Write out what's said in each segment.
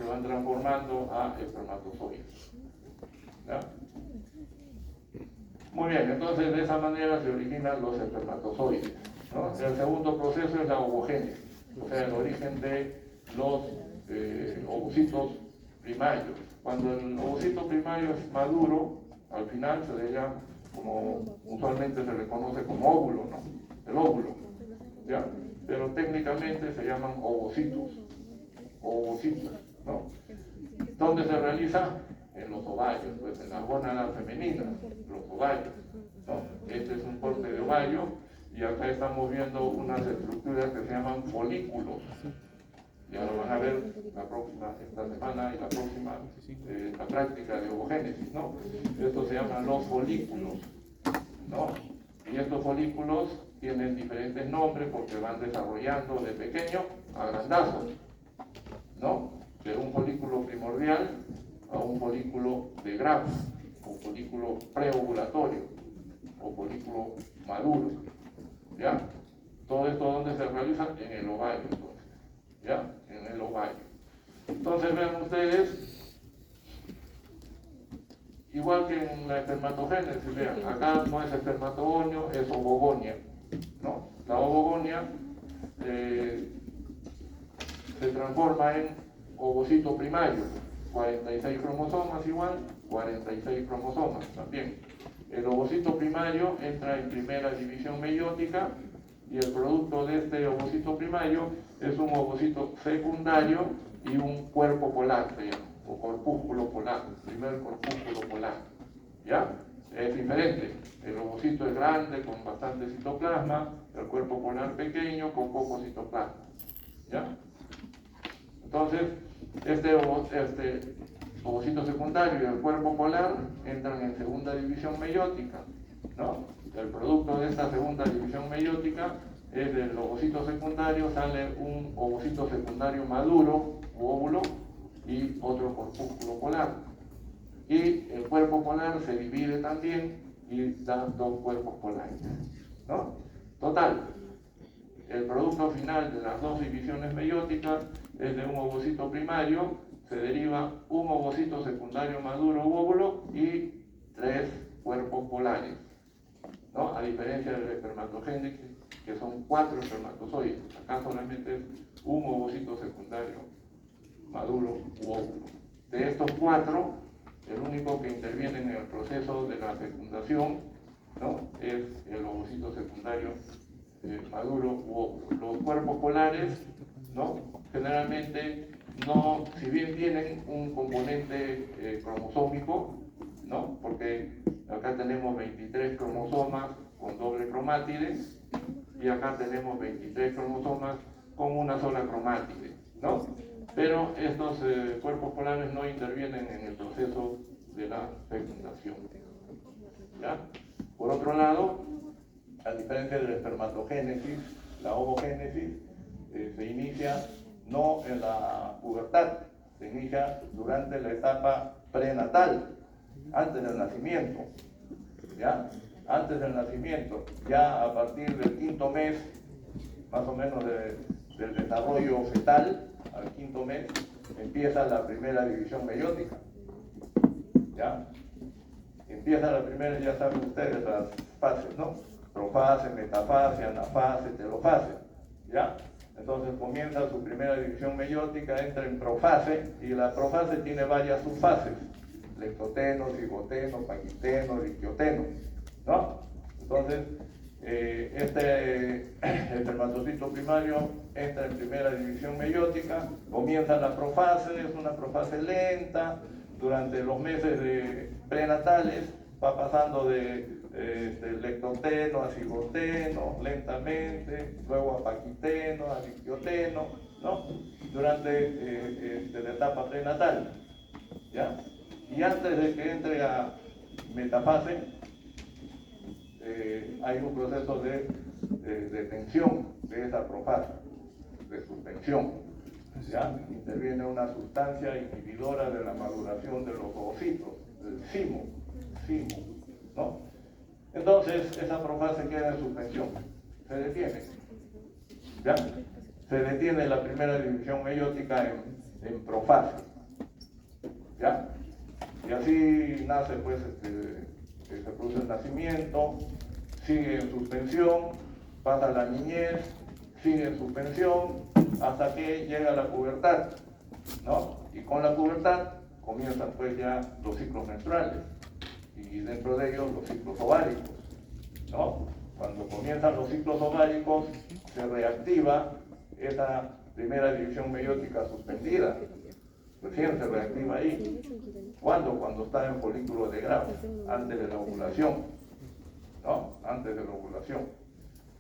van transformando a espermatozoides. ¿Ya? Muy bien, entonces de esa manera se originan los espermatozoides, ¿no? El segundo proceso es la ovogénesis, o sea, el origen de los ovocitos primarios. Cuando el ovocito primario es maduro, al final se le llama, como usualmente se le conoce como óvulo, ¿no? El óvulo, ¿ya? Pero técnicamente se llaman ovocitos, ¿no? ¿Dónde se realiza? En los ovarios, pues en las gónadas femeninas, los ovarios, ¿no? Este es un corte de ovario y acá estamos viendo unas estructuras que se llaman folículos. Ya lo van a ver esta semana y la próxima, la práctica de ovogénesis, ¿no? Estos se llaman los folículos, ¿no? Y estos folículos tienen diferentes nombres porque van desarrollando de pequeño a grandazo, ¿no? De un folículo primordial a un folículo de Graf, o folículo preovulatorio, o folículo maduro, ¿ya? Todo esto donde se realiza en el ovario, entonces, ¿ya? En el ovario. Entonces vean ustedes, igual que en la espermatogénesis, vean, acá no es espermatogonio, es ovogonia, ¿no? La ovogonia se transforma en ovocito primario, 46 cromosomas igual, 46 cromosomas también. El ovocito primario entra en primera división meiótica y el producto de este ovocito primario es un ovocito secundario y un cuerpo polar, se llama, o corpúsculo polar, primer corpúsculo polar, ¿ya? Es diferente, el ovocito es grande con bastante citoplasma, el cuerpo polar pequeño con poco citoplasma, ¿ya? Entonces, este ovocito secundario y el cuerpo polar entran en segunda división meiótica, ¿no? El producto de esta segunda división meiótica es del ovocito secundario, sale un ovocito secundario maduro, u óvulo, y otro corpúsculo polar. Y el cuerpo polar se divide también y da dos cuerpos polares, ¿no? Total, el producto final de las dos divisiones meióticas es de un ovocito primario, se deriva un ovocito secundario maduro u óvulo y 3 cuerpos polares, ¿no? A diferencia del espermatogénesis, que son 4 espermatozoides. Acá solamente es un ovocito secundario maduro u óvulo. De estos 4, el único que interviene en el proceso de la fecundación, ¿no? Es el ovocito secundario maduro u óvulo. Los cuerpos polares, ¿no? Generalmente no, si bien tienen un componente cromosómico, ¿no? Porque acá tenemos 23 cromosomas con doble cromátide y acá tenemos 23 cromosomas con una sola cromátide, ¿no? Pero estos cuerpos polares no intervienen en el proceso de la fecundación, ¿ya? Por otro lado, a diferencia de la espermatogénesis, la ovogénesis se inicia no en la pubertad, se inicia durante la etapa prenatal, antes del nacimiento, ¿ya? Antes del nacimiento, ya a partir del 5.º mes, más o menos del desarrollo fetal, al 5.º mes, empieza la primera división meiótica, ¿ya? Empieza la primera, ya saben ustedes las fases, ¿no? Profase, metafase, anafase, telofase, ¿ya? Entonces comienza su primera división meiótica, entra en profase, y la profase tiene varias subfases: lectoteno, cigoteno, paquiteno, liquioteno, ¿no? Entonces, el espermatocito primario entra en primera división meiótica, comienza la profase, es una profase lenta, durante los meses prenatales va pasando de lectoteno a cigoteno lentamente, luego a paquiteno, a liquioteno, ¿no? Durante la etapa prenatal, ¿ya? Y antes de que entre a metafase, hay un proceso de tensión de esa profase, de suspensión, ¿ya? Interviene una sustancia inhibidora de la maduración de los ovocitos, el cimo, ¿no? Entonces, esa profase queda en suspensión, se detiene, ¿ya? Se detiene la primera división meiótica en profase, ¿ya? Y así nace, pues, se produce el nacimiento, sigue en suspensión, pasa la niñez, sigue en suspensión, hasta que llega la pubertad, ¿no? Y con la pubertad comienzan, pues, ya los ciclos menstruales, y dentro de ellos los ciclos ováricos, ¿no? Cuando comienzan los ciclos ováricos, se reactiva esa primera división meiótica suspendida. Recién se reactiva ahí. ¿Cuándo? Cuando está en folículo de Graf, antes de la ovulación, ¿no? Antes de la ovulación.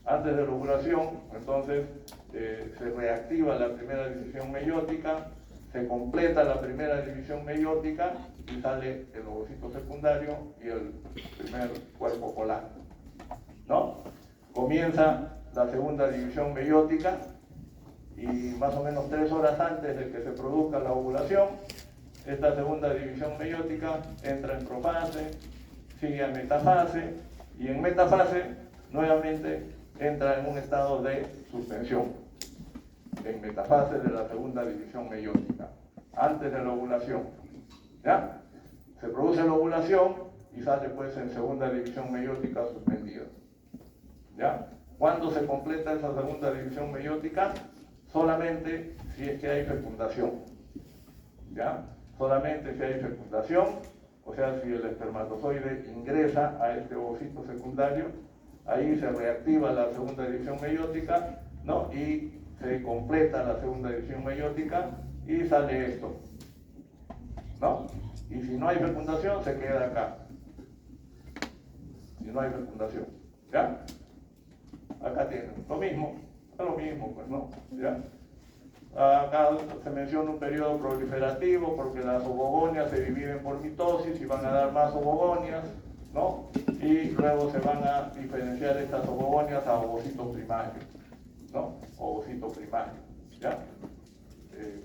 Antes de la ovulación, entonces, se reactiva la primera división meiótica, se completa la primera división meiótica y sale el ovocito secundario y el primer cuerpo polar, ¿no? Comienza la segunda división meiótica y más o menos 3 horas antes de que se produzca la ovulación, esta segunda división meiótica entra en profase, sigue a metafase y en metafase nuevamente entra en un estado de suspensión, en metafase de la segunda división meiótica, antes de la ovulación, ¿ya? Se produce la ovulación y sale, pues, en segunda división meiótica suspendida, ¿ya? ¿Cuándo se completa esa segunda división meiótica? Solamente si es que hay fecundación, ¿ya? Solamente si hay fecundación, o sea, si el espermatozoide ingresa a este ovocito secundario, ahí se reactiva la segunda división meiótica, ¿no? Y se completa la segunda división meiótica y sale esto, ¿no? Y si no hay fecundación, se queda acá. Si no hay fecundación, ¿ya? Acá tienen lo mismo, pues, ¿no? ¿Ya? Acá se menciona un periodo proliferativo porque las ovogonias se dividen por mitosis y van a dar más ovogonias, ¿no? Y luego se van a diferenciar estas ovogonias a ovocitos primarios, ¿no? Ovocito primario, ¿ya?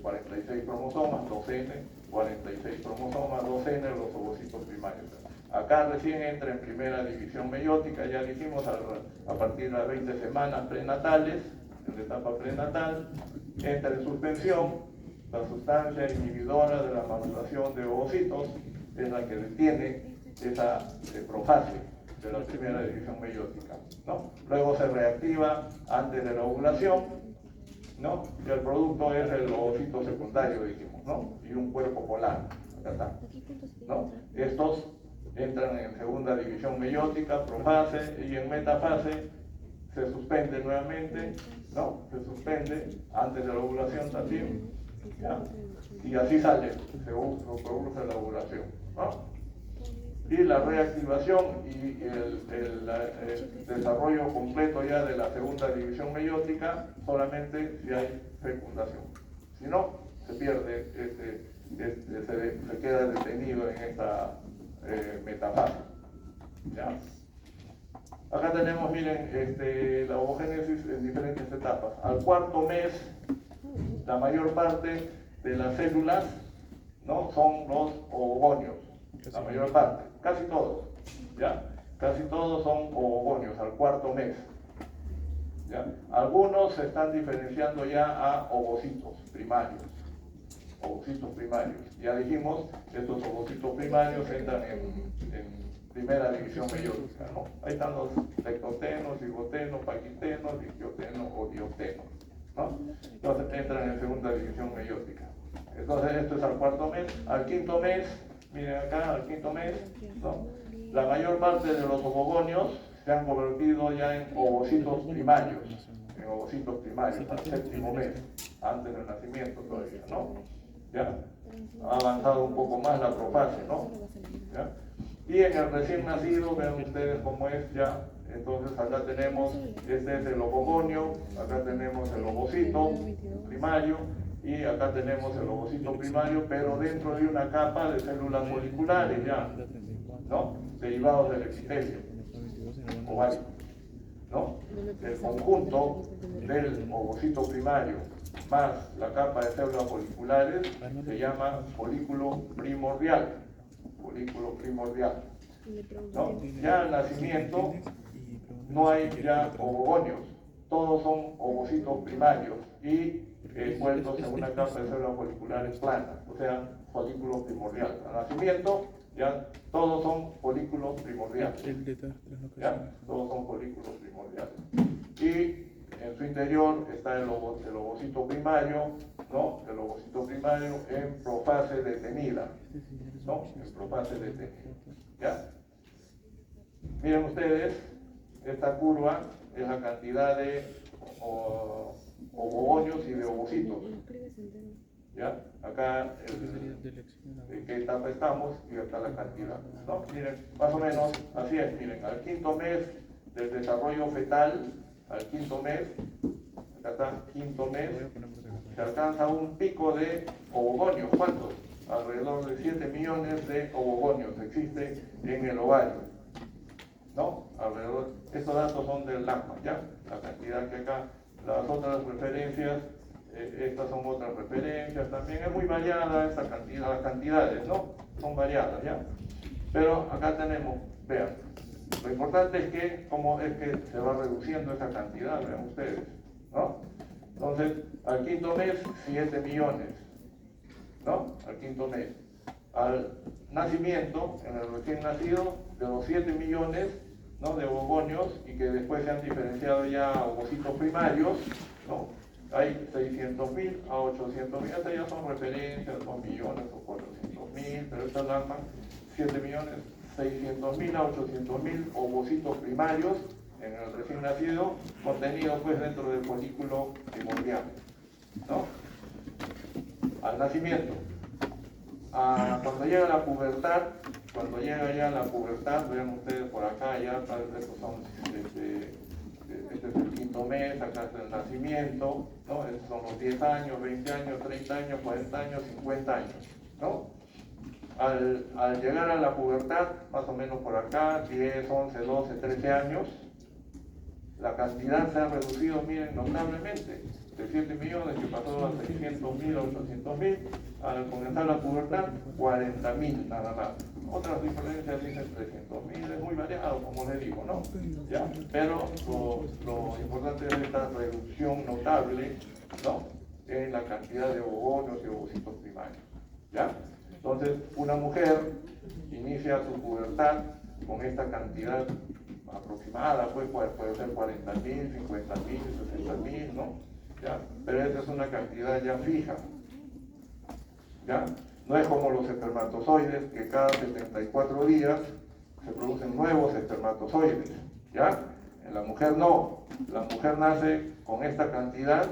46 cromosomas, 2N, 46 cromosomas, 2N, los ovocitos primarios. Acá recién entra en primera división meiótica, ya dijimos, a partir de las 20 semanas prenatales, en la etapa prenatal, entra en suspensión, la sustancia inhibidora de la maduración de ovocitos es la que detiene esa profase de la primera división meiótica, ¿no? Luego se reactiva antes de la ovulación, ¿no? Y el producto es el ovocito secundario, dijimos, ¿no? Y un cuerpo polar, acá está, ¿no? Estos entran en segunda división meiótica, profase, y en metafase se suspende nuevamente, ¿no? Se suspende antes de la ovulación también, ¿ya? Y así sale, se produce la ovulación, ¿no? Y la reactivación y el desarrollo completo ya de la segunda división meiótica solamente si hay fecundación. Si no, se pierde, se queda detenido en esta metafase, ¿ya? Acá tenemos, miren, la ovogénesis en diferentes etapas. Al cuarto mes, la mayor parte de las células, ¿no? Son los ovogonios, la mayor parte, casi todos, ¿ya? Casi todos son ovogonios al cuarto mes, ¿ya? Algunos se están diferenciando ya a ovocitos primarios. Ovocitos primarios. Ya dijimos, estos ovocitos primarios entran en primera división meiótica, ¿no? Ahí están los lectotenos, zigotenos, paquitenos, disquiotenos o diotenos, ¿no? Entonces entran en segunda división meiótica. Entonces esto es al cuarto mes. Al quinto mes, miren acá, al quinto mes, ¿no? La mayor parte de los ovogonios se han convertido ya en ovocitos primarios, al séptimo mes, antes del nacimiento todavía, ¿no? ¿Ya? Ha avanzado un poco más la profase, ¿no? ¿Ya? Y en el recién nacido, vean ustedes cómo es ya. Entonces acá tenemos, este es el ovogonio, acá tenemos el ovocito primario y acá tenemos el ovocito primario, pero dentro de una capa de células moleculares ya, ¿no? Derivados del epitelio ovárico, ¿no? El conjunto del ovocito primario más la capa de células foliculares se llama folículo primordial. Folículo primordial, ¿no? Ya al nacimiento no hay ya ovogonios, todos son ovocitos primarios y envueltos en una capa de células foliculares planas, o sea, folículo primordial. Al nacimiento, ya todos son folículos primordiales. ¿Ya? Todos son folículos primordiales. Y en su interior está el ovocito primario, ¿no? El ovocito primario en profase detenida, ¿no? En profase detenida. ¿Ya? Miren ustedes, esta curva es la cantidad de ovogonios y de ovocitos. ¿Ya? Acá en qué etapa estamos y acá la cantidad, ¿no? Miren, más o menos así es, miren, al quinto mes del desarrollo fetal, al quinto mes, acá está, quinto mes, se alcanza un pico de ovogonios. ¿Cuántos? Alrededor de 7 millones de ovogonios existe en el ovario, ¿no? Alrededor, estos datos son del LACMA, ¿ya? La cantidad que acá, las otras referencias, estas son otras referencias, también es muy variada esta cantidad, las cantidades, ¿no? Son variadas, ¿ya? Pero acá tenemos, vean, lo importante es que, cómo es que se va reduciendo esa cantidad, vean ustedes, ¿no? Entonces, al quinto mes, 7 millones, ¿no? Al quinto mes. Al nacimiento, en el recién nacido, de los 7 millones, ¿no? De ovogonios, y que después se han diferenciado ya a ovocitos primarios, ¿no? Hay 600.000 a 800.000, estas ya son referencias, 2 millones o 400.000, pero estas lanzan 7 millones, 600.000 a 800.000 ovocitos primarios en el recién nacido, contenidos pues dentro del folículo primordial, ¿no? Al nacimiento. Cuando llega la pubertad, vean ustedes por acá, ya estos son, este es el quinto mes, acá es el nacimiento, ¿no? Estos son los 10 años, 20 años, 30 años, 40 años, 50 años, ¿no? Al llegar a la pubertad, más o menos por acá, 10, 11, 12, 13 años, la cantidad se ha reducido, miren, notablemente, de 7 millones que pasó a 600.000, a 800.000, al comenzar la pubertad, 40.000 nada más. Otras diferencias dicen 300.000, es muy variado, como les digo, ¿no? ¿Ya? Pero lo importante es esta reducción notable, ¿no? En la cantidad de ovogonios y ovocitos primarios, ¿ya? Entonces, una mujer inicia su pubertad con esta cantidad aproximada, pues puede ser 40.000, 50.000, 60.000, ¿no? ¿Ya? Pero esa es una cantidad ya fija, ¿ya? No es como los espermatozoides, que cada 74 días se producen nuevos espermatozoides, ¿ya? En la mujer no, la mujer nace con esta cantidad,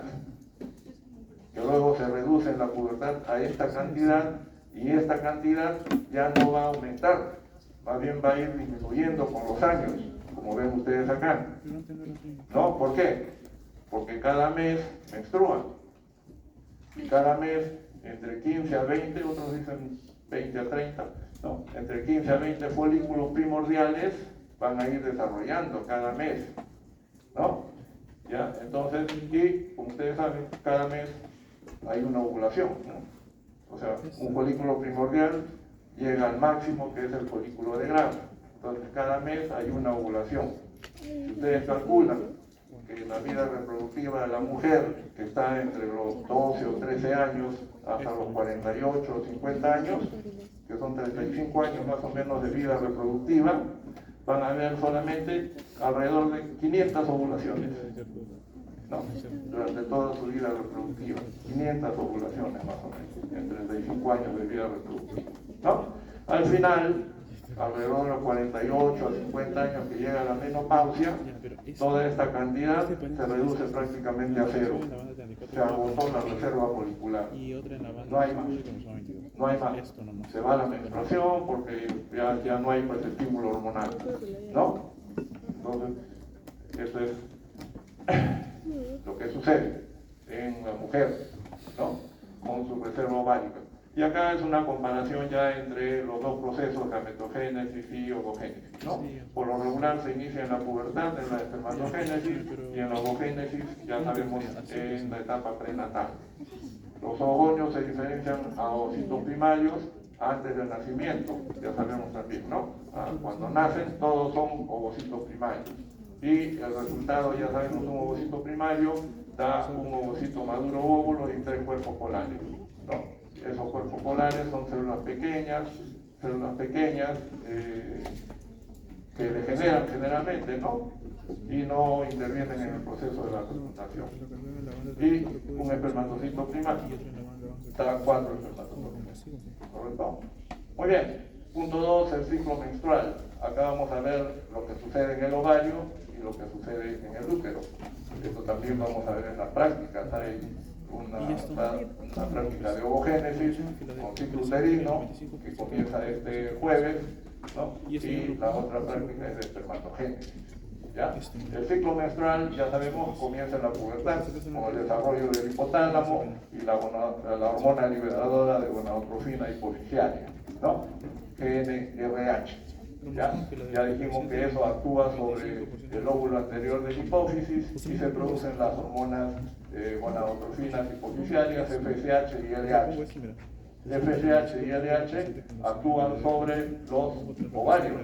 que luego se reduce en la pubertad a esta cantidad, y esta cantidad ya no va a aumentar, más bien va a ir disminuyendo con los años, como ven ustedes acá. ¿No? ¿Por qué? Porque cada mes menstruan, y cada mes entre 15 a 20, otros dicen 20 a 30, ¿no? Entre 15 a 20 folículos primordiales van a ir desarrollando cada mes, ¿no? ¿Ya? Entonces, y como ustedes saben, cada mes hay una ovulación, ¿no? O sea, un folículo primordial llega al máximo, que es el folículo de Gram. Entonces, cada mes hay una ovulación. Si ustedes calculan que la vida reproductiva de la mujer, que está entre los 12 o 13 años hasta los 48 o 50 años, que son 35 años más o menos de vida reproductiva, van a haber solamente alrededor de 500 ovulaciones, ¿no? Durante toda su vida reproductiva, 500 ovulaciones más o menos, en 35 años de vida reproductiva, ¿no? Al final, alrededor de los 48 a 50 años que llega la menopausia, toda esta cantidad se reduce prácticamente a cero. Se agotó la reserva folicular. No hay más. No hay más. Se va la menstruación porque ya no hay pues, estímulo hormonal, ¿no? Entonces, eso es lo que sucede en la mujer, ¿no? Con su reserva ovárica. Y acá es una comparación ya entre los dos procesos, gametogénesis y ovogénesis, ¿no? Por lo regular se inicia en la pubertad, en la espermatogénesis, y en la ovogénesis, ya sabemos, en la etapa prenatal. Los ovogonios se diferencian a ovocitos primarios antes del nacimiento, ya sabemos también, ¿no? Cuando nacen, todos son ovocitos primarios. y el resultado, ya sabemos, un ovocito primario da un ovocito maduro óvulo y 3 cuerpos polares, ¿no? Esos cuerpos polares son células pequeñas que degeneran generalmente, ¿no? Y no intervienen en el proceso de la fecundación. Y un espermatocito primario. Están 4 espermatozoides. ¿Correcto? Muy bien. Punto 2, el ciclo menstrual. Acá vamos a ver lo que sucede en el ovario y lo que sucede en el útero. Esto también vamos a ver en la práctica. Hay una práctica de ovogénesis con ciclo uterino que comienza este jueves, ¿no? Y la otra práctica es de espermatogénesis. ¿Ya? El ciclo menstrual, ya sabemos, comienza en la pubertad, con el desarrollo del hipotálamo y la hormona liberadora de gonadotrofina hipoficiaria, ¿no? GnRH. Ya dijimos que eso actúa sobre el óvulo anterior de la hipófisis y se producen las hormonas gonadotrofinas hipoficiarias, FSH y LH. FSH y LH actúan sobre los ovarios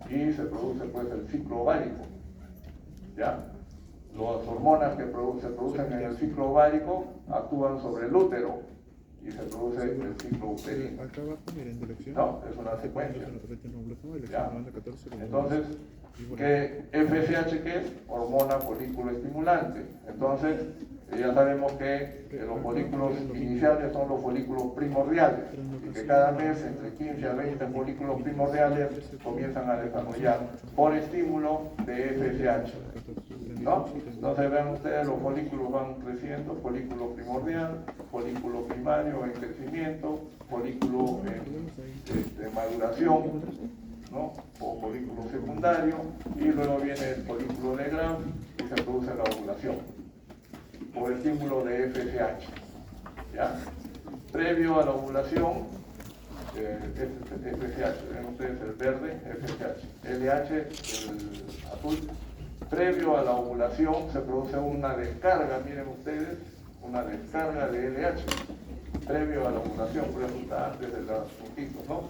y se produce pues el ciclo ovárico. ¿Ya? Las hormonas que se producen en el ciclo ovárico actúan sobre el útero y se produce el ciclo uterino. No, es una secuencia. ¿Ya? Entonces, ¿qué FSH qué es? Hormona folículo estimulante. Entonces, ya sabemos que los folículos iniciales son los folículos primordiales y que cada mes entre 15 a 20 folículos primordiales comienzan a desarrollar por estímulo de FSH. ¿No? Entonces vean ustedes, los folículos van creciendo, folículo primordial, folículo primario en crecimiento, folículo en maduración, ¿no? O folículo secundario, y luego viene el folículo de Gram y se produce la ovulación por estímulo de FSH. ¿Ya? Previo a la ovulación, FSH, ven ustedes el verde, FSH, LH, el azul. Previo a la ovulación se produce una descarga, miren ustedes, una descarga de LH. Previo a la ovulación, por eso está antes de los puntitos, ¿no?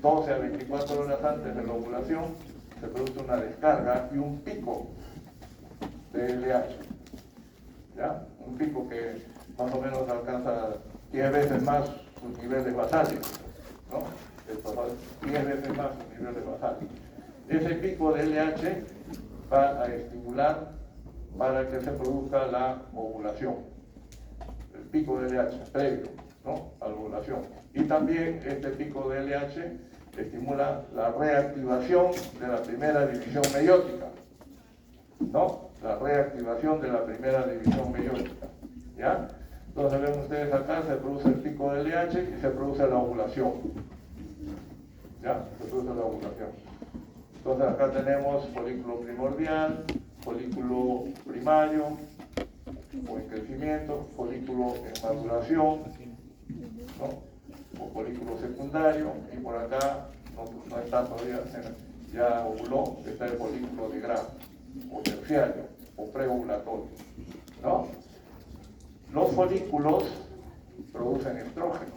12 a 24 horas antes de la ovulación se produce una descarga y un pico de LH. ¿Ya? Un pico que más o menos alcanza 10 veces más sus niveles basales, ¿no? 10 veces más sus niveles basales. Ese pico de LH va a estimular para que se produzca la ovulación. El pico de LH previo, ¿no? A la ovulación. Y también este pico de LH estimula la reactivación de la primera división meiótica, ¿no? La reactivación de la primera división meiótica. ¿Ya? Entonces ven ustedes acá, se produce el pico de LH y se produce la ovulación. ¿Ya? Se produce la ovulación. Entonces acá tenemos folículo primordial, folículo primario o en crecimiento, folículo en maduración, ¿no? O folículo secundario, y por acá no está todavía, ya ovuló, está el folículo de Gram, o terciario, o preovulatorio, ¿no? Los folículos producen estrógeno.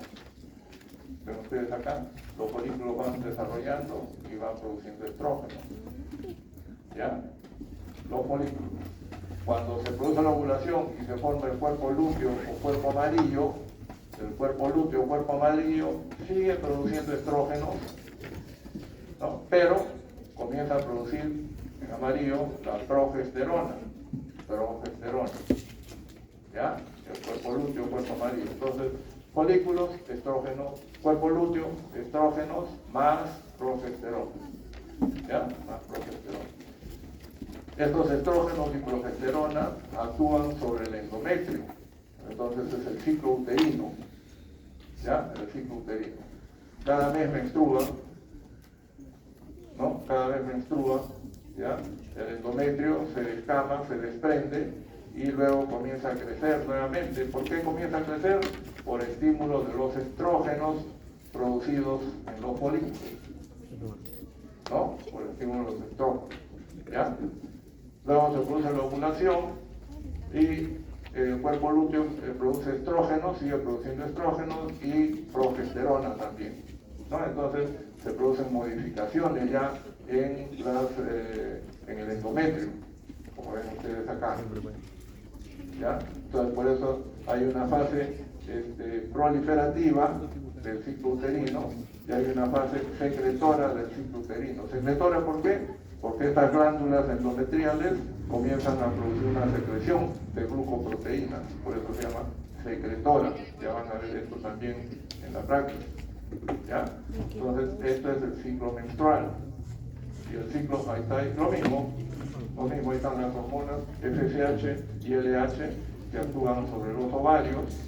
Ven ustedes acá, los folículos van desarrollando y van produciendo estrógeno. ¿Ya? Los folículos. Cuando se produce la ovulación y se forma el cuerpo lúteo o cuerpo amarillo, el cuerpo lúteo o cuerpo amarillo sigue produciendo estrógenos, ¿no? Pero comienza a producir en amarillo la progesterona. ¿Ya? El cuerpo lúteo o cuerpo amarillo. Entonces, folículos, estrógenos, cuerpo lúteo, estrógenos, más progesterona. ¿Ya? Más progesterona. Estos estrógenos y progesterona actúan sobre el endometrio. Entonces es el ciclo uterino. ¿Ya? El ciclo uterino. Cada mes menstrua, ¿no? Cada vez menstrua, ¿ya? El endometrio se descama, se desprende y luego comienza a crecer nuevamente. ¿Por qué comienza a crecer? Por estímulo de los estrógenos producidos en los folículos, ¿no? Por estímulo de los estrógenos, ¿ya? Luego se produce la ovulación y el cuerpo lúteo produce estrógenos, sigue produciendo estrógenos y progesterona también, ¿no? Entonces se producen modificaciones ya en el endometrio, como ven ustedes acá, ¿ya? Entonces por eso hay una fase proliferativa del ciclo uterino y hay una fase secretora del ciclo uterino. ¿Secretora por qué? Porque estas glándulas endometriales comienzan a producir una secreción de glucoproteínas, por eso se llama secretora. Ya van a ver esto también en la práctica, ¿ya? Entonces esto es el ciclo menstrual y el ciclo, ahí está lo mismo, ahí están las hormonas FSH y LH que actúan sobre los ovarios.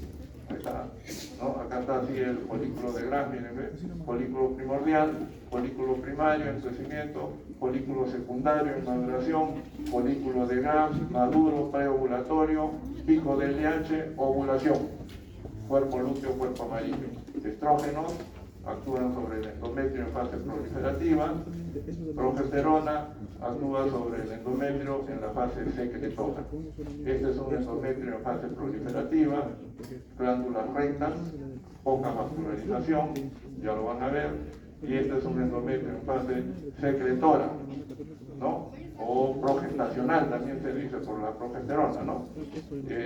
Ahí está, ¿no? Acá está así el folículo de Gram, miren, ¿ve? Folículo primordial, folículo primario en crecimiento, folículo secundario en maduración, folículo de Gram, maduro, preovulatorio, pico de LH, ovulación, cuerpo lúteo, cuerpo amarillo. Estrógenos actúan sobre el endometrio en fase proliferativa, progesterona actúa sobre el endometrio en la fase secretora. Este es un endometrio en fase proliferativa, glándulas rectas, poca vascularización, ya lo van a ver, y este es un endometrio en fase secretora, ¿no? O progestacional, también se dice por la progesterona, ¿no?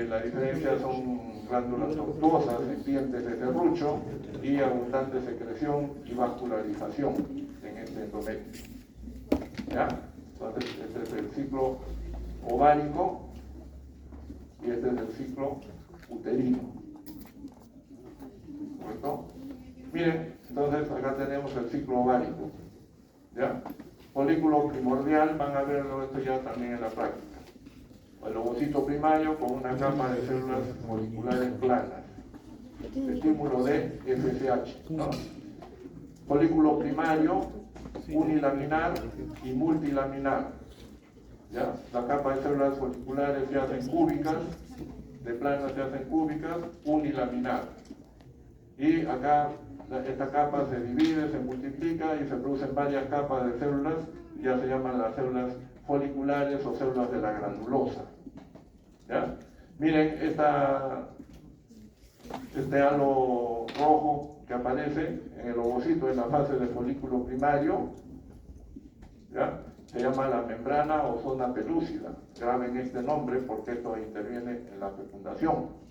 La diferencia son glándulas tortuosas, extientes de serrucho y abundante secreción y vascularización en este endometrio, ¿ya? Entonces, este es el ciclo ovárico y este es el ciclo uterino, ¿correcto? Miren, entonces acá tenemos el ciclo ovárico, ¿ya? Folículo primordial, van a verlo esto ya también en la práctica. El ovocito primario con una capa de células moleculares planas. Estímulo de FSH, ¿no? Folículo primario, unilaminar y multilaminar, ¿ya? La capa de células foliculares se hacen cúbicas, de planas se hacen cúbicas, unilaminar. Y acá esta capa se divide, se multiplica y se producen varias capas de células, ya se llaman las células foliculares o células de la granulosa, ¿ya? Miren este halo rojo que aparece en el ovocito en la fase de folículo primario, ¿ya? Se llama la membrana o zona pelúcida. Graben este nombre porque esto interviene en la fecundación.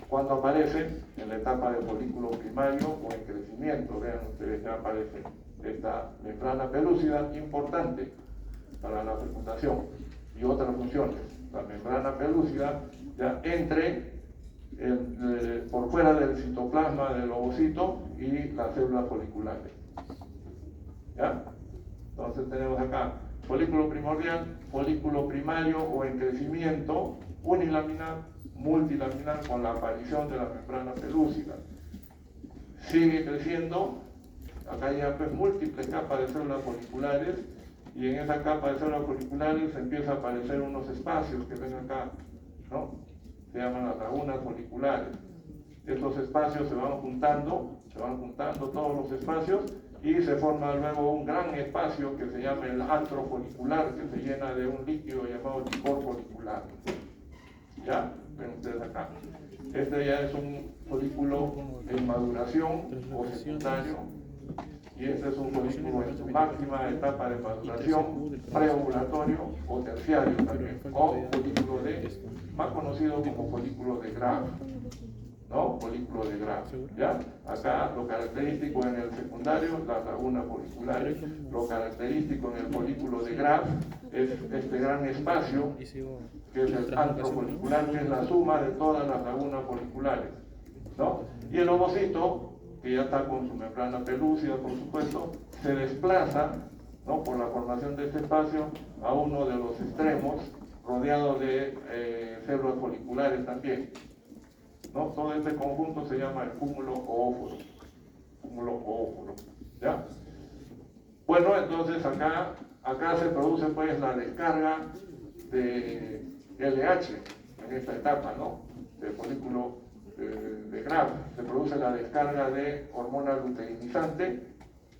Cuando aparece en la etapa de folículo primario o en crecimiento, vean ustedes, ya aparece esta membrana pelúcida importante para la fecundación y otras funciones. La membrana pelúcida ya entre por fuera del citoplasma del ovocito y las células foliculares, ¿ya? Entonces tenemos acá folículo primordial, folículo primario o en crecimiento, unilaminar, multilaminar con la aparición de la membrana pelúcida. Sigue creciendo, acá hay pues múltiples capas de células foliculares y en esa capa de células foliculares empieza a aparecer unos espacios que ven acá, ¿no? Se llaman las lagunas foliculares. Estos espacios se van juntando todos los espacios y se forma luego un gran espacio que se llama el antro folicular, que se llena de un líquido llamado licor folicular. ¿Ya? Ven ustedes acá. Este ya es un folículo en maduración o secundario, y este es un folículo en su máxima etapa de maduración, preovulatorio o terciario también, o folículo más conocido como folículo de Graf, ¿no? Folículo de Graf, ¿ya? Acá lo característico en el secundario, las lagunas foliculares. Lo característico en el folículo de Graf es este gran espacio, que es el antro folicular, que es la suma de todas las lagunas foliculares, ¿no? Y el ovocito, que ya está con su membrana pelúcida, por supuesto, se desplaza, ¿no? Por la formación de este espacio a uno de los extremos, rodeado de células foliculares también, ¿no? Todo este conjunto se llama el cúmulo oóforo, ¿ya? Bueno, entonces acá se produce pues la descarga de LH en esta etapa, ¿no? Del folículo de Graf. Se produce la descarga de hormona luteinizante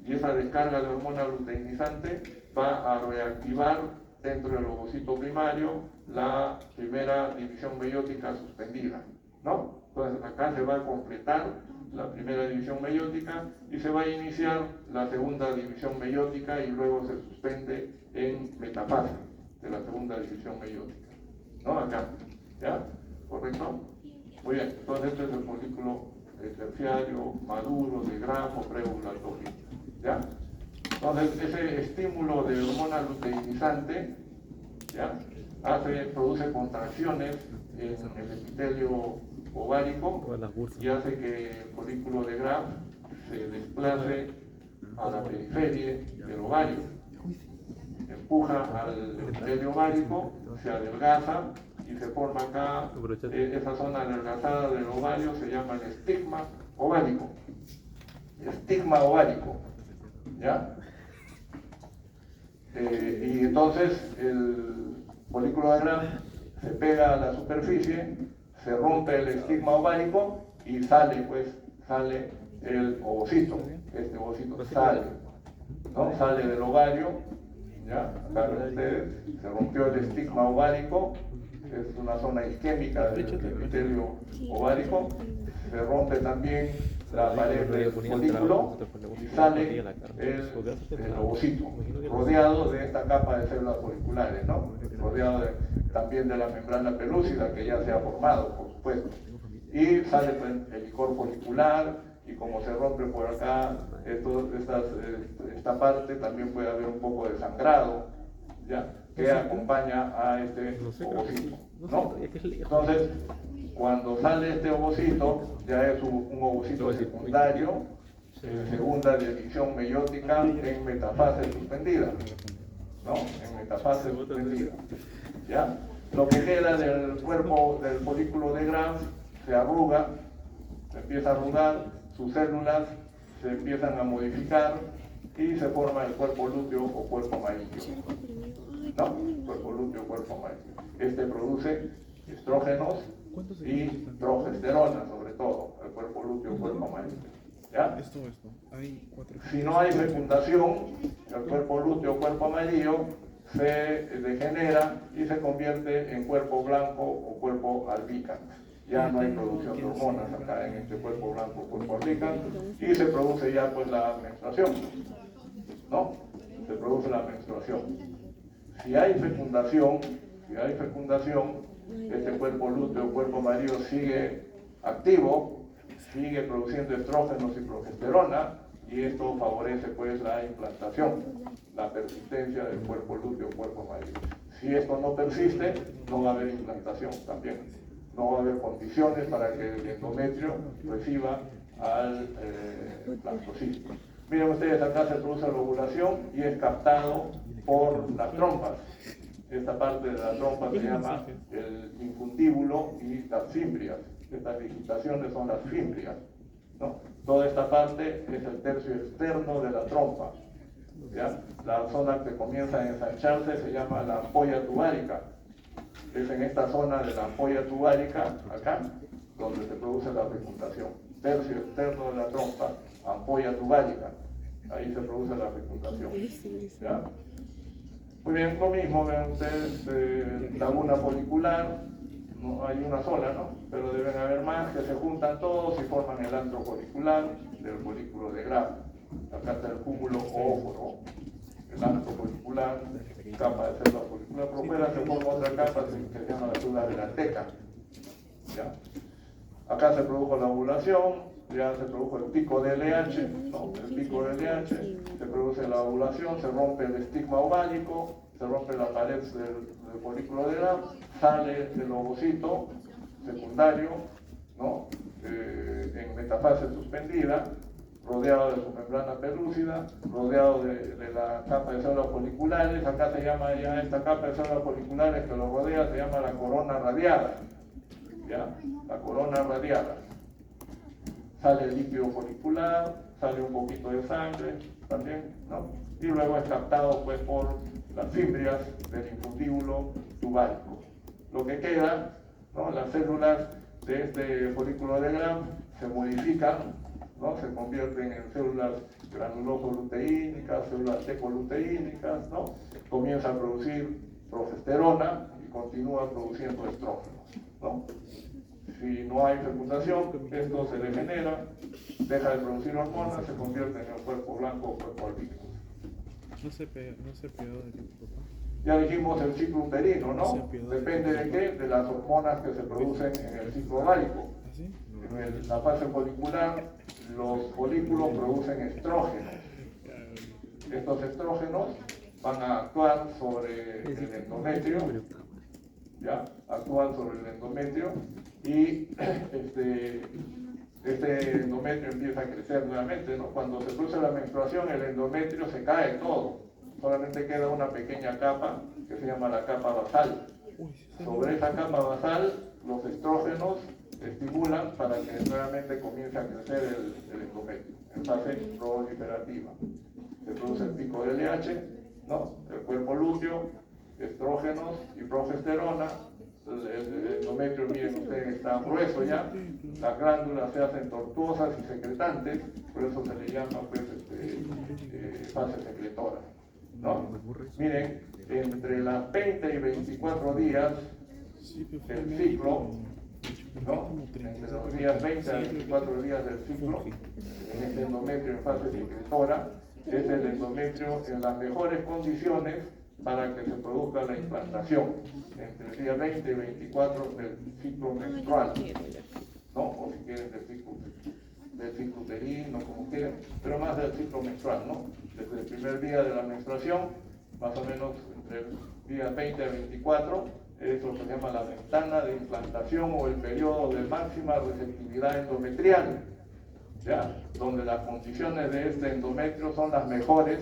y esa descarga de hormona luteinizante va a reactivar dentro del ovocito primario la primera división meiótica suspendida, ¿no? Entonces acá se va a completar la primera división meiótica y se va a iniciar la segunda división meiótica y luego se suspende en metafase de la segunda división meiótica. ¿No? Acá. ¿Ya? ¿Correcto? Muy bien. Entonces este es el folículo terciario maduro de grafo preovulatorio. ¿Ya? Entonces ese estímulo de hormona luteinizante, ¿ya? Produce contracciones en el epitelio ovárico y hace que el folículo de Graf se desplace a la periferia del ovario, empuja al epitelio ovárico, se adelgaza y se forma acá, esa zona adelgazada del ovario se llama el estigma ovárico. Estigma ovárico, ¿ya? Y entonces el folículo de Graf se pega a la superficie, se rompe el estigma ovárico y sale el ovocito. Este ovocito sale, ¿no? Sale del ovario, ¿ya? Acá ven ustedes, se rompió el estigma ovárico, es una zona isquémica del epitelio ovárico, se rompe también la pared del folículo y sale el ovocito, rodeado de esta capa de células foliculares, ¿no? Rodeado también de la membrana pelúcida que ya se ha formado, por supuesto. Y sale el licor folicular y como se rompe por acá esta parte, también puede haber un poco de sangrado, ¿ya? Que acompaña a este ovocito, ¿no? Entonces, cuando sale este ovocito, ya es un ovocito secundario, segunda división meiótica en metafase suspendida, ¿no? En metafase suspendida, ¿ya? Lo que queda del cuerpo del folículo de Graf se arruga, se empieza a arrugar, sus células se empiezan a modificar y se forma el cuerpo lúteo o cuerpo amarillo, ¿no? Cuerpo lúteo o cuerpo amarillo. Este produce estrógenos y progesterona, sobre todo, el cuerpo lúteo o cuerpo amarillo. ¿Ya? Si no hay fecundación, el cuerpo lúteo o cuerpo amarillo se degenera y se convierte en cuerpo blanco o cuerpo albícano. Ya no hay producción de hormonas acá en este cuerpo blanco o cuerpo albícano y se produce ya pues la menstruación, ¿no? Se produce la menstruación. Si hay fecundación, este cuerpo lúteo o cuerpo amarillo sigue activo, sigue produciendo estrógenos y progesterona y esto favorece pues la implantación, la persistencia del cuerpo lúteo o cuerpo amarillo. Si esto no persiste, no va a haber implantación también, no va a haber condiciones para que el endometrio reciba al blastocisto. Miren ustedes, acá se produce la ovulación y es captado por las trompas. Esta parte de la trompa se llama el infundíbulo y las fimbrias. Estas digitaciones son las fimbrias, ¿no? Toda esta parte es el tercio externo de la trompa, ¿ya? La zona que comienza a ensancharse se llama la ampolla tubárica. Es en esta zona de la ampolla tubárica, acá, donde se produce la fecundación. Tercio externo de la trompa, ampolla tubárica. Ahí se produce la fecundación, ¿ya? Muy bien, lo mismo, vean ustedes, laguna folicular, no hay una sola, ¿no? Pero deben haber más que se juntan todos y forman el antro folicular del folículo de Graf. Acá está el cúmulo óforo, el antro folicular, capa de célula folicular. Por fuera se forma otra capa que se llama la célula de la teca, ¿ya? Acá se produjo la ovulación, ya se produjo el pico de LH, ¿no? El pico de LH, se produce la ovulación, se rompe el estigma ovárico, se rompe la pared del folículo de Graf, sale el ovocito secundario, ¿no? En metafase suspendida, rodeado de su membrana pelúcida, rodeado de la capa de células foliculares. Acá se llama ya esta capa de células foliculares que lo rodea, se llama la corona radiada, ¿ya? La corona radiada. Sale el líquido folicular, sale un poquito de sangre también, ¿no? Y luego es captado pues por las fimbrias del infundíbulo tubárico. Lo que queda, ¿no? Las células de este folículo de Graf se modifican, ¿no? Se convierten en células granulocoluteínicas, células tecoluteínicas, ¿no? Comienza a producir progesterona y continúa produciendo estrógenos, ¿no? si no hay fecundación, esto se degenera, deja de producir hormonas, se convierte en el cuerpo blanco o cuerpo albino. No se pegó de tu papá. Ya dijimos el ciclo uterino, ¿no? Depende de qué, de las hormonas que se producen en el ciclo ovárico. ¿Así? En la fase folicular, los folículos producen estrógenos. Estos estrógenos van a actuar sobre el endometrio, ¿ya? Actúan sobre el endometrio y este endometrio empieza a crecer nuevamente, ¿no? Cuando se produce la menstruación, el endometrio se cae todo, solamente queda una pequeña capa que se llama la capa basal. Sobre esa capa basal, los estrógenos estimulan para que nuevamente comience a crecer el endometrio en fase proliferativa. Se produce el pico de LH, ¿no? El cuerpo lúteo, estrógenos y progesterona. El endometrio, miren ustedes, está grueso ya, las glándulas se hacen tortuosas y secretantes, por eso se le llama pues, fase secretora, ¿no? Miren, entre las 20 y 24 días del ciclo, ¿no? Entre los días 20 a 24 días del ciclo, en este endometrio en fase secretora, es el endometrio en las mejores condiciones para que se produzca la implantación entre el día 20 y 24 del ciclo menstrual, ¿no? O si quieren del ciclo uterino, como quieran, pero más del ciclo menstrual, ¿no? Desde el primer día de la menstruación, más o menos entre el día 20 a 24, es lo que se llama la ventana de implantación o el periodo de máxima receptividad endometrial, ¿ya? Donde las condiciones de este endometrio son las mejores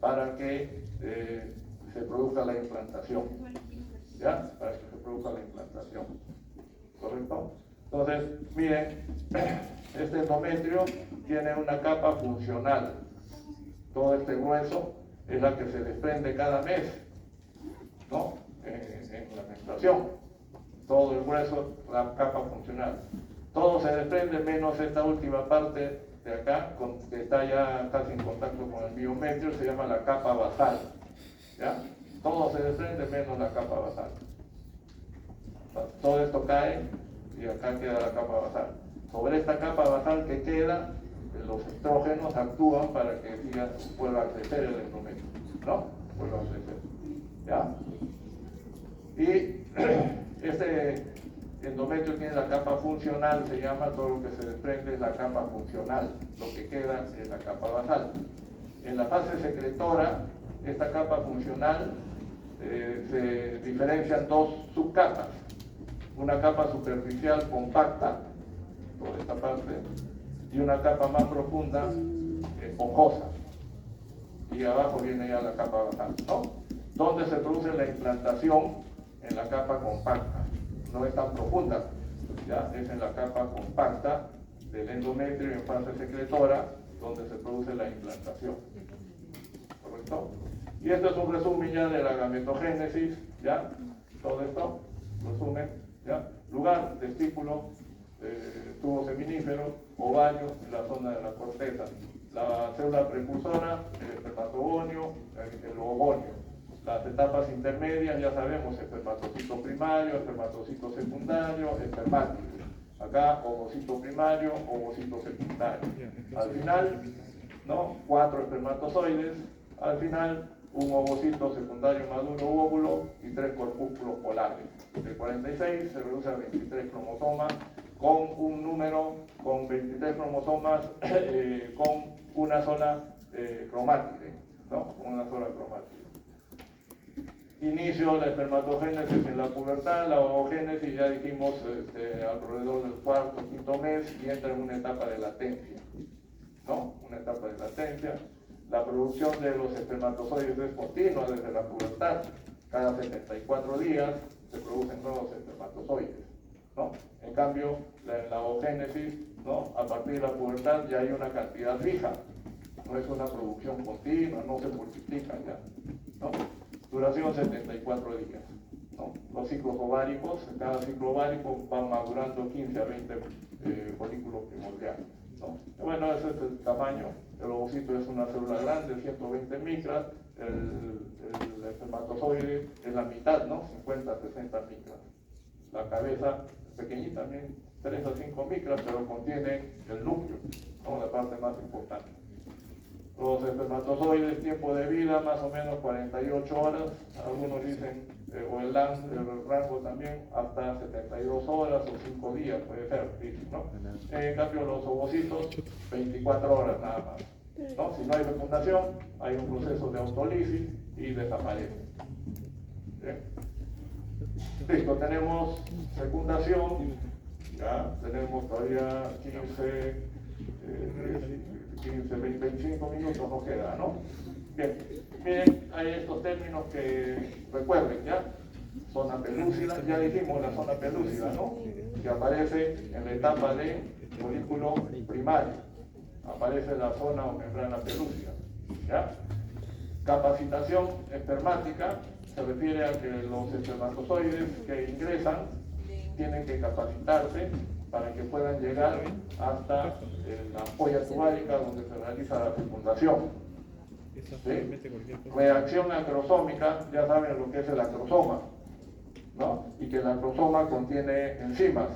para que se produzca la implantación, ¿ya? Para que se produzca la implantación, ¿correcto? Entonces, miren, este endometrio tiene una capa funcional. Todo este hueso es la que se desprende cada mes, ¿no? En la menstruación. Todo el hueso, la capa funcional. Todo se desprende menos esta última parte de acá, que está ya casi en contacto con el biometrio, se llama la capa basal, ¿ya? Todo se desprende menos la capa basal. Todo esto cae y acá queda la capa basal. Sobre esta capa basal que queda, los estrógenos actúan para que siga, vuelva a crecer el endometrio, ¿no? Vuelva a crecer, ¿ya? Y este endometrio tiene la capa funcional, se llama, todo lo que se desprende es la capa funcional, lo que queda es la capa basal. En la fase secretora, esta capa funcional se diferencian dos subcapas, una capa superficial compacta, por esta parte, y una capa más profunda, esponjosa, y abajo viene ya la capa basal, ¿no? Donde se produce la implantación en la capa compacta, no es tan profunda, ya es en la capa compacta del endometrio en fase secretora donde se produce la implantación, ¿correcto? Y esto es un resumen ya de la gametogénesis, ya, todo esto, resumen, ya, lugar, testículo, tubo seminífero, ovario en la zona de la corteza, la célula precursora, el espermatogonio, el ovogonio. Las etapas intermedias, ya sabemos, espermatocito primario, espermatocito secundario, espermátido. Acá, ovocito primario, ovocito secundario. Al final, ¿no? 4 espermatozoides. Al final, un ovocito secundario maduro óvulo y 3 corpúsculos polares. De 46 se reduce a 23 cromosomas, con un número, con 23 cromosomas, con una sola cromátide, ¿no? Una sola cromátide. Inicio la espermatogénesis en la pubertad, la ovogénesis ya dijimos alrededor del cuarto, quinto mes y entra en una etapa de latencia, ¿no? Una etapa de latencia. La producción de los espermatozoides es continua desde la pubertad. Cada 74 días se producen nuevos espermatozoides, ¿no? En cambio, en la ovogénesis, ¿no? A partir de la pubertad ya hay una cantidad fija, no es una producción continua, no se multiplican ya, ¿no? Duración 74 días, ¿no? Los ciclos ováricos, cada ciclo ovárico van madurando 15 a 20 folículos primordiales, ¿no? Bueno, ese es el tamaño. El ovocito es una célula grande, 120 micras, el espermatozoide es la mitad, ¿no? 50 a 60 micras. La cabeza es pequeñita también, 3 a 5 micras, pero contienen el núcleo, ¿no? La parte más importante. Los espermatozoides, tiempo de vida más o menos 48 horas, algunos dicen, o el rango también hasta 72 horas o 5 días puede ser, dicen, ¿no? En cambio los ovocitos 24 horas nada más, ¿no? Si no hay fecundación, hay un proceso de autólisis y desaparece. ¿Bien? Listo, tenemos fecundación, ya tenemos todavía 15, 20, 25 minutos nos queda, ¿no? Bien, miren, hay estos términos que recuerden, ¿ya? Zona pelúcida, ya dijimos la zona pelúcida, ¿no? Que aparece en la etapa de folículo primario, aparece la zona o membrana pelúcida, ¿ya? Capacitación espermática se refiere a que los espermatozoides que ingresan tienen que capacitarse para que puedan llegar hasta la ampolla tubárica donde se realiza la fecundación. ¿Sí? Reacción acrosómica, ya saben lo que es el acrosoma, ¿no? Y que el acrosoma contiene enzimas,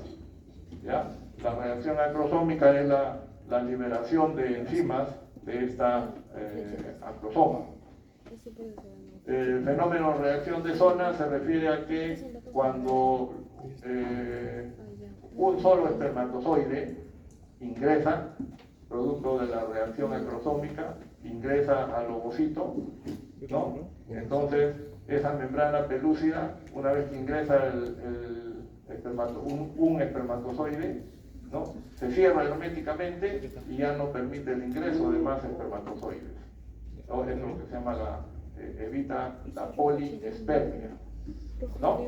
¿ya? La reacción acrosómica es la liberación de enzimas de esta acrosoma. El fenómeno reacción de zona se refiere a que cuando un solo espermatozoide ingresa, producto de la reacción acrosómica, ingresa al ovocito, ¿no? Entonces, esa membrana pelúcida, una vez que ingresa un espermatozoide, ¿no? Se cierra herméticamente y ya no permite el ingreso de más espermatozoides. ¿No? Es lo que se llama evita la poliespermia, ¿no?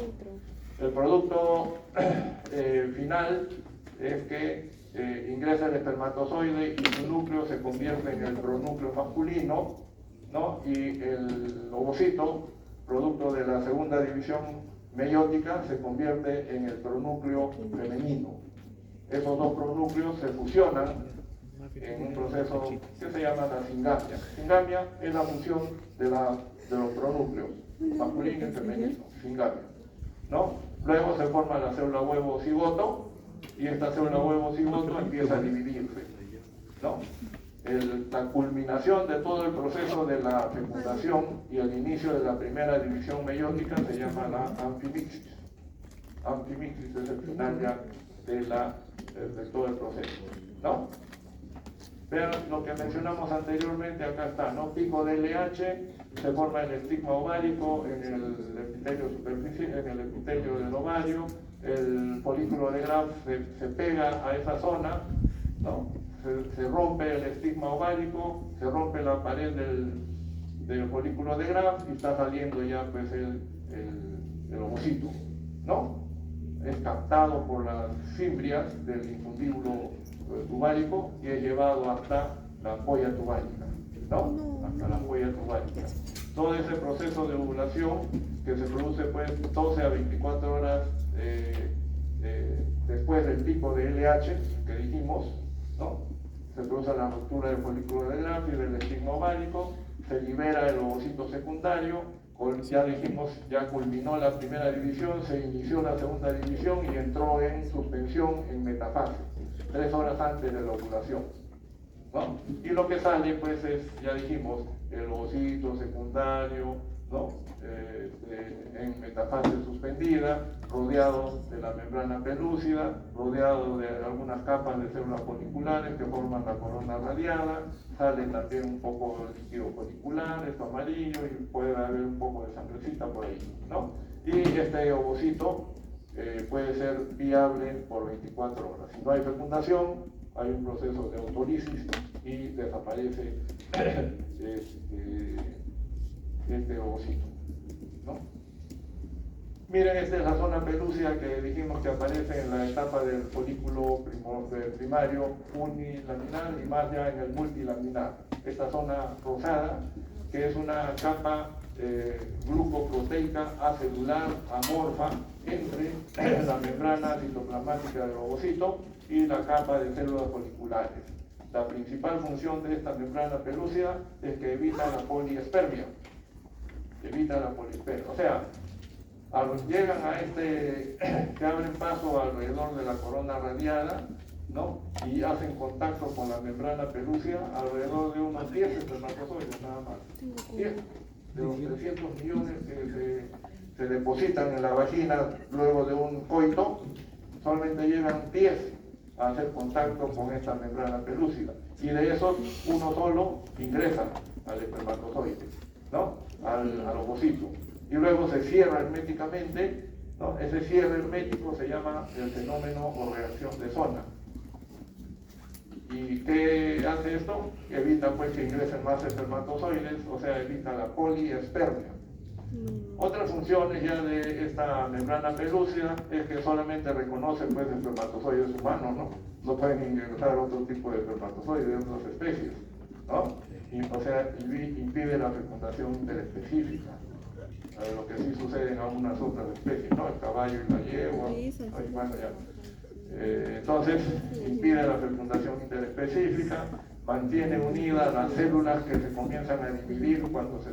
El producto final es que ingresa el espermatozoide y su núcleo se convierte en el pronúcleo masculino, ¿no? Y el ovocito, producto de la segunda división meiótica, se convierte en el pronúcleo femenino. Esos dos pronúcleos se fusionan en un proceso que se llama la singamia. Singamia es la fusión de los pronúcleos, masculino y femenino, singamia, ¿no? Luego se forma la célula huevo cigoto y esta célula huevo cigoto empieza a dividirse, ¿no? La culminación de todo el proceso de la fecundación y el inicio de la primera división meiótica se llama la anfimixis. Anfimixis es el final ya de todo el proceso, ¿no? Vean lo que mencionamos anteriormente, acá está, ¿no? Pico de LH, se forma el estigma ovárico en el epitelio superficial, en el epitelio del ovario, el folículo de Graf se pega a esa zona, ¿no? Se rompe el estigma ovárico, se rompe la pared del folículo de Graf y está saliendo ya pues el ovocito, ¿no? Es captado por las fimbrias del infundíbulo tubárico y es llevado hasta la ampolla tubárica, ¿no? Hasta la ampolla tubárica. Todo ese proceso de ovulación que se produce pues 12 a 24 horas después del pico de LH que dijimos, ¿no? Se produce la ruptura del folículo de Graf y del estigma ovárico, se libera el ovocito secundario. Ya dijimos, ya culminó la primera división, se inició la segunda división y entró en suspensión en metafase, 3 horas antes de la ovulación, ¿no? Y lo que sale, pues, es, ya dijimos, el ovocito secundario, ¿no? En metafase suspendida, rodeado de la membrana pelúcida, rodeado de algunas capas de células foliculares que forman la corona radiada, sale también un poco de líquido folicular, esto amarillo, y puede haber un poco de sangrecita por ahí, ¿no? Y este ovocito puede ser viable por 24 horas. Si no hay fecundación, hay un proceso de autólisis y desaparece este ovocito, ¿no? Miren, esta es la zona pelúcida que dijimos que aparece en la etapa del folículo primario unilaminar y más ya en el multilaminar. Esta zona rosada, que es una capa glucoproteica acelular amorfa entre la membrana citoplasmática del ovocito y la capa de células foliculares. La principal función de esta membrana pelúcida es que evita la poliespermia. Evita la poliespermia. O sea, Llegan a se abren paso alrededor de la corona radiada, ¿no? Y hacen contacto con la membrana pelúcida alrededor de unos 10 espermatozoides nada más. 10 de los 300 millones que se depositan en la vagina luego de un coito, solamente llegan 10 a hacer contacto con esta membrana pelúcida. Y de esos, uno solo ingresa al espermatozoide, ¿no? Al ovocito. Y luego se cierra herméticamente, ¿no? Ese cierre hermético se llama el fenómeno o reacción de zona. ¿Y qué hace esto? Evita pues que ingresen más espermatozoides, o sea, evita la poliespermia. Otras funciones ya de esta membrana pelúcida es que solamente reconoce pues espermatozoides humanos, ¿no? No pueden ingresar otro tipo de espermatozoides de otras especies, ¿no? O sea, impide la fecundación interespecífica, lo que sí sucede en algunas otras especies, ¿no? El caballo y la yegua, ¿no? Bueno, ya. Entonces, impide la fecundación interespecífica, mantiene unidas las células que se comienzan a dividir cuando se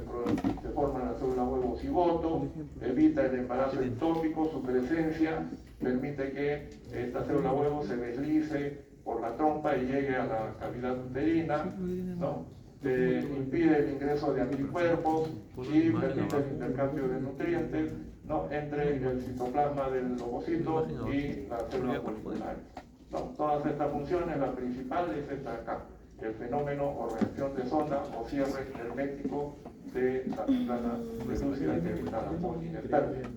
forman las células huevo cigoto, evita el embarazo ectópico, su presencia permite que esta célula huevo se deslice por la trompa y llegue a la cavidad uterina, ¿no? Impide el ingreso de anticuerpos y permite el intercambio de nutrientes, ¿no? Entre el citoplasma del ovocito y las células foliculares, ¿no? Todas estas funciones, la principal es esta acá, el fenómeno o reacción de zona o cierre hermético de la membrana pelúcida que evita la poliespermia.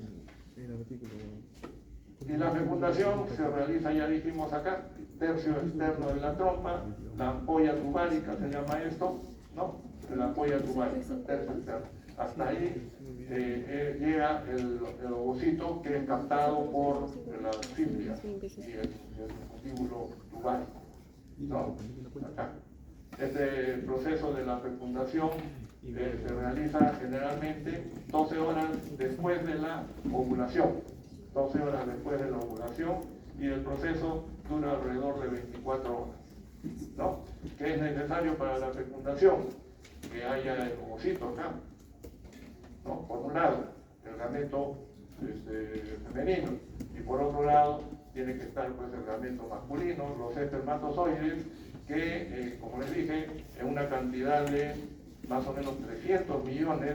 Y la fecundación se realiza, ya dijimos acá, tercio externo de la trompa, la ampolla tubárica se llama esto, ¿no? La ampolla tubárica, tercio externo. Hasta ahí llega el ovocito que es captado por la fibria y el vestíbulo tubario, ¿no? Acá. Este proceso de la fecundación se realiza generalmente 12 horas después de la ovulación. 12 horas después de la ovulación, y el proceso dura alrededor de 24 horas, ¿no? ¿Qué es necesario para la fecundación? Que haya el ovocito acá, ¿no? Por un lado, el gameto femenino, y por otro lado, tiene que estar pues el gameto masculino, los espermatozoides, que, como les dije, en una cantidad de más o menos 300 millones,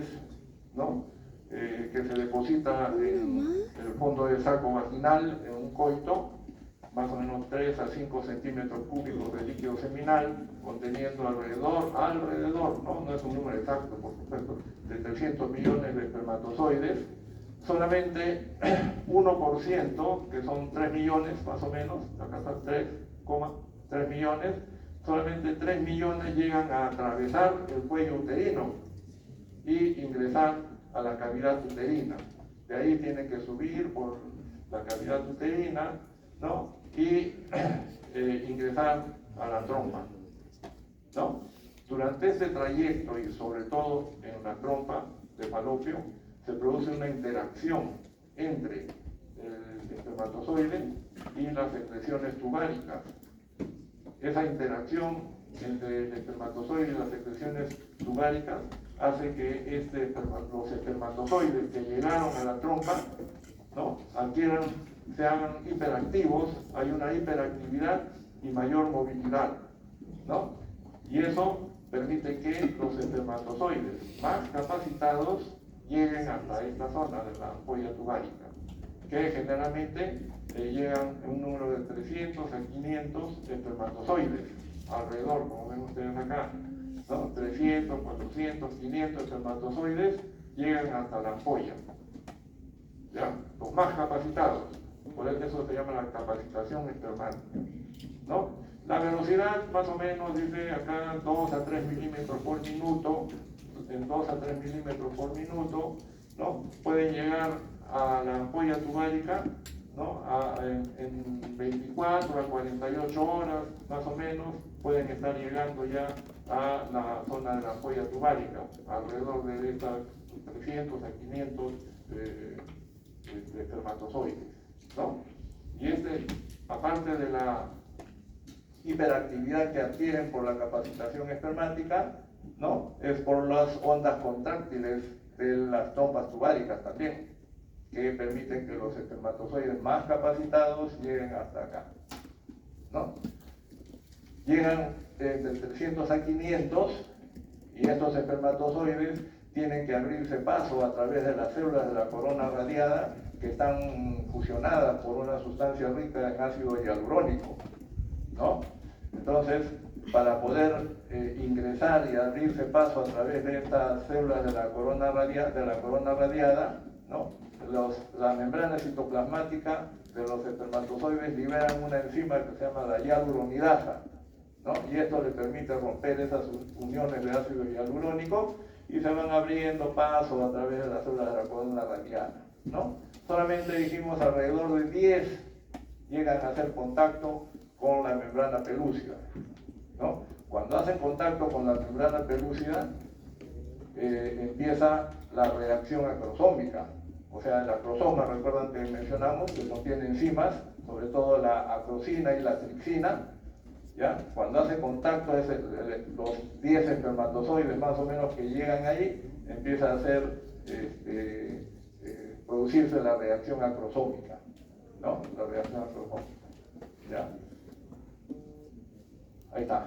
¿no? Que se deposita en el fondo del saco vaginal en un coito, más o menos 3 a 5 centímetros cúbicos de líquido seminal, conteniendo alrededor, no es un número exacto, por supuesto, de 300 millones de espermatozoides. Solamente 1%, que son 3 millones más o menos, acá están 3,3 millones, solamente 3 millones llegan a atravesar el cuello uterino y ingresar a la cavidad uterina. De ahí tiene que subir por la cavidad uterina, ¿no? Y ingresar a la trompa, ¿no? Durante este trayecto, y sobre todo en la trompa de falopio, se produce una interacción entre el espermatozoide y las secreciones tubáricas. Esa interacción entre el espermatozoide y las secreciones tubáricas hace que los espermatozoides que llegaron a la trompa, ¿no? Se hagan hiperactivos, hay una hiperactividad y mayor movilidad, ¿no? Y eso permite que los espermatozoides más capacitados lleguen hasta esta zona de la ampolla tubárica, que generalmente llegan en un número de 300 a 500 espermatozoides, alrededor, como ven ustedes acá, ¿no? 300, 400, 500 espermatozoides llegan hasta la ampolla, ¿ya? Los más capacitados, por eso se llama la capacitación espermática, ¿no? La velocidad más o menos dice acá 2 a 3 milímetros por minuto, en 2 a 3 milímetros por minuto, ¿no? Pueden llegar a la ampolla tubárica, ¿no? En 24 a 48 horas más o menos pueden estar llegando ya a la zona de la ampolla tubárica, alrededor de estas 300 a 500 espermatozoides, ¿no? Y aparte de la hiperactividad que adquieren por la capacitación espermática, ¿no? Es por las ondas contráctiles de las trompas tubáricas también, que permiten que los espermatozoides más capacitados lleguen hasta acá, ¿no? Llegan entre 300 a 500 y estos espermatozoides tienen que abrirse paso a través de las células de la corona radiada que están fusionadas por una sustancia rica en ácido hialurónico, ¿no? Entonces, para poder ingresar y abrirse paso a través de estas células de la corona radiada, ¿no? La membrana citoplasmática de los espermatozoides liberan una enzima que se llama la hialuronidasa, ¿no? Y esto le permite romper esas uniones de ácido hialurónico y se van abriendo paso a través de las células de la corona radiada, ¿no? Solamente dijimos alrededor de 10 llegan a hacer contacto con la membrana pelúcida, ¿no? Cuando hacen contacto con la membrana pelúcida, empieza la reacción acrosómica. O sea, el acrosoma, recuerdan que mencionamos, que contiene enzimas, sobre todo la acrosina y la tripsina, ¿ya? Cuando hace contacto los 10 espermatozoides más o menos que llegan ahí, empieza a hacer, producirse la reacción acrosómica, ¿no? La reacción acrosómica, ¿ya? Ahí está.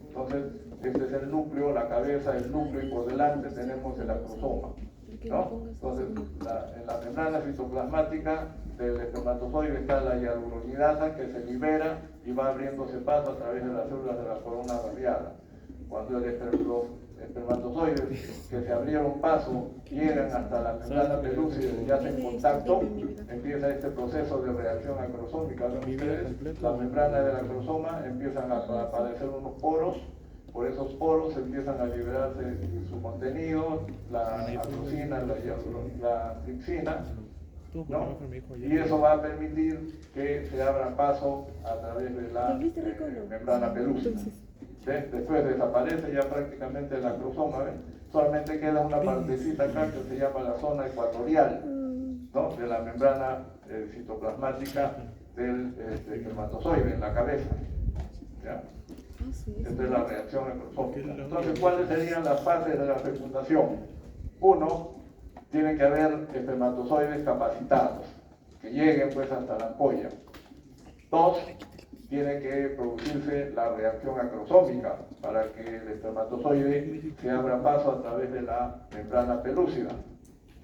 Entonces, este es el núcleo, la cabeza, el núcleo, y por delante tenemos el acrosoma, ¿no? Entonces, en la membrana citoplasmática del espermatozoide está la hialuronidasa que se libera y va abriéndose paso a través de las células de la corona radiada. Cuando los espermatozoides que se abrieron paso llegan hasta la membrana pelúcida y hacen contacto, empieza este proceso de reacción acrosómica. ¿Ven ustedes? La membrana del acrosoma empiezan a aparecer unos poros. Por esos poros empiezan a liberarse su contenido, la acrosina, la tripsina, ¿no? Y eso va a permitir que se abra paso a través de la membrana pelúcida. Después desaparece ya prácticamente el acrosoma, ¿ven? Solamente queda una partecita acá que se llama la zona ecuatorial, ¿no? De la membrana citoplasmática del espermatozoide en la cabeza, ¿ya? Esta es la reacción acrosómica. Entonces, ¿cuáles serían las fases de la fecundación? Uno, tiene que haber espermatozoides capacitados, que lleguen pues hasta la ampolla. Dos, tiene que producirse la reacción acrosómica para que el espermatozoide se abra paso a través de la membrana pelúcida,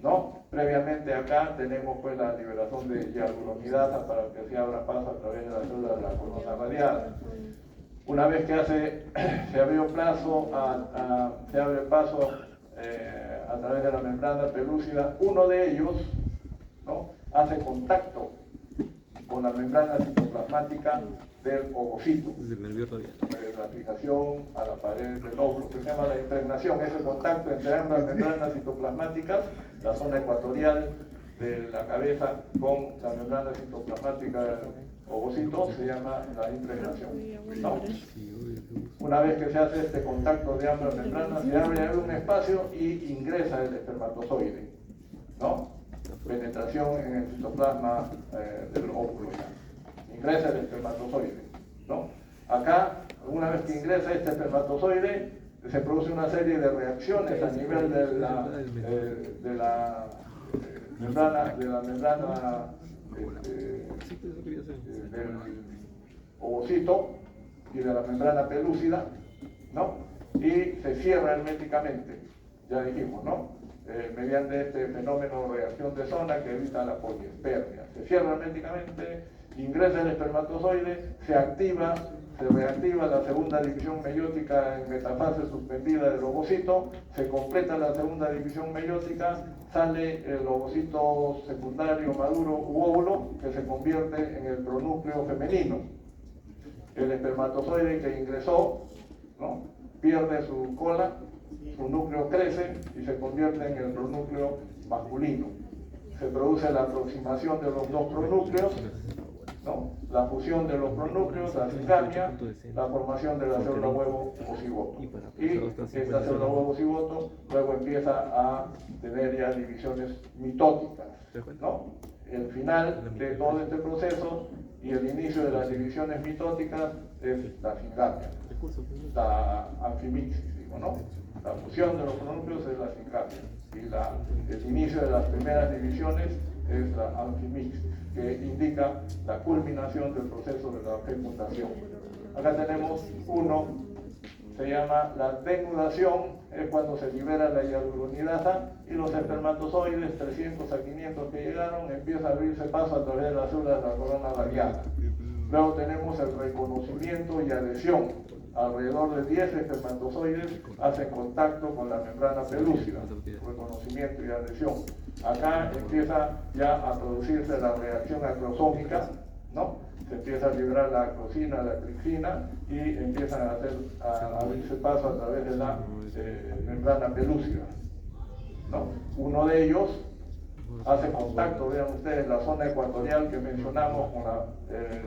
¿no? Previamente acá tenemos pues la liberación de hialuronidasa para que se abra paso a través de la célula de la corona radiada. Una vez que se abre paso a través de la membrana pelúcida, uno de ellos, ¿no?, hace contacto con la membrana citoplasmática del ovocito, la fijación a la pared del óvulo, que se llama la impregnación. Ese contacto entre ambas membranas citoplasmáticas, la zona ecuatorial de la cabeza con la membrana citoplasmática del ovocito, se llama la impregnación, ¿no? Una vez que se hace este contacto de ambas membranas, se abre un espacio y ingresa el espermatozoide, ¿no? Penetración en el citoplasma del óvulo ya. Ingresa el espermatozoide, ¿no? Acá, una vez que ingresa este espermatozoide, se produce una serie de reacciones a nivel de la membrana del ovocito y de la membrana pelúcida, ¿no? Y se cierra herméticamente, ya dijimos, ¿no? Mediante este fenómeno de reacción de zona que evita la poliespermia. Se cierra herméticamente, ingresa el espermatozoide, se reactiva la segunda división meiótica en metafase suspendida del ovocito, se completa la segunda división meiótica, sale el ovocito secundario maduro u óvulo que se convierte en el pronúcleo femenino. El espermatozoide que ingresó, ¿no?, pierde su cola, su núcleo crece y se convierte en el pronúcleo masculino. Se produce la aproximación de los dos pronúcleos, ¿no?, la fusión de los pronúcleos, la cigamia, la formación de la célula huevo o cigoto. Y esta célula huevo o cigoto luego empieza a tener ya divisiones mitóticas, ¿no? El final de todo este proceso y el inicio de las divisiones mitóticas es la cigamia, la anfimixis, digo, ¿no? La fusión de los pronúcleos es la sindgamia y el inicio de las primeras divisiones es la amfimix, que indica la culminación del proceso de la fecundación. Acá tenemos uno, se llama la denudación, es cuando se libera la hialuronidasa y los espermatozoides, 300 a 500 que llegaron, empieza a abrirse paso a través de las células de la corona radiata. Luego tenemos el reconocimiento y adhesión. Alrededor de 10 espermatozoides hacen contacto con la membrana pelúcida, reconocimiento y adhesión. Acá empieza ya a producirse la reacción acrosómica, ¿no? Se empieza a liberar la acrosina, la tripsina y empiezan a abrirse paso a través de la membrana pelúcida, ¿no? Uno de ellos hace contacto, vean ustedes, la zona ecuatorial que mencionamos con el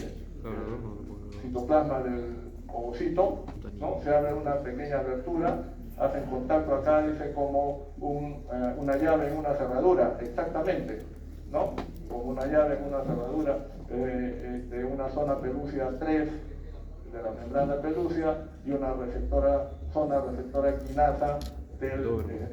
citoplasma del ovocito, ¿no? Se abre una pequeña abertura, hacen contacto acá, dice como una llave en una cerradura, exactamente, ¿no? Como una llave en una cerradura de una zona pelúcida 3 de la membrana pelúcida y una zona receptora quinasa del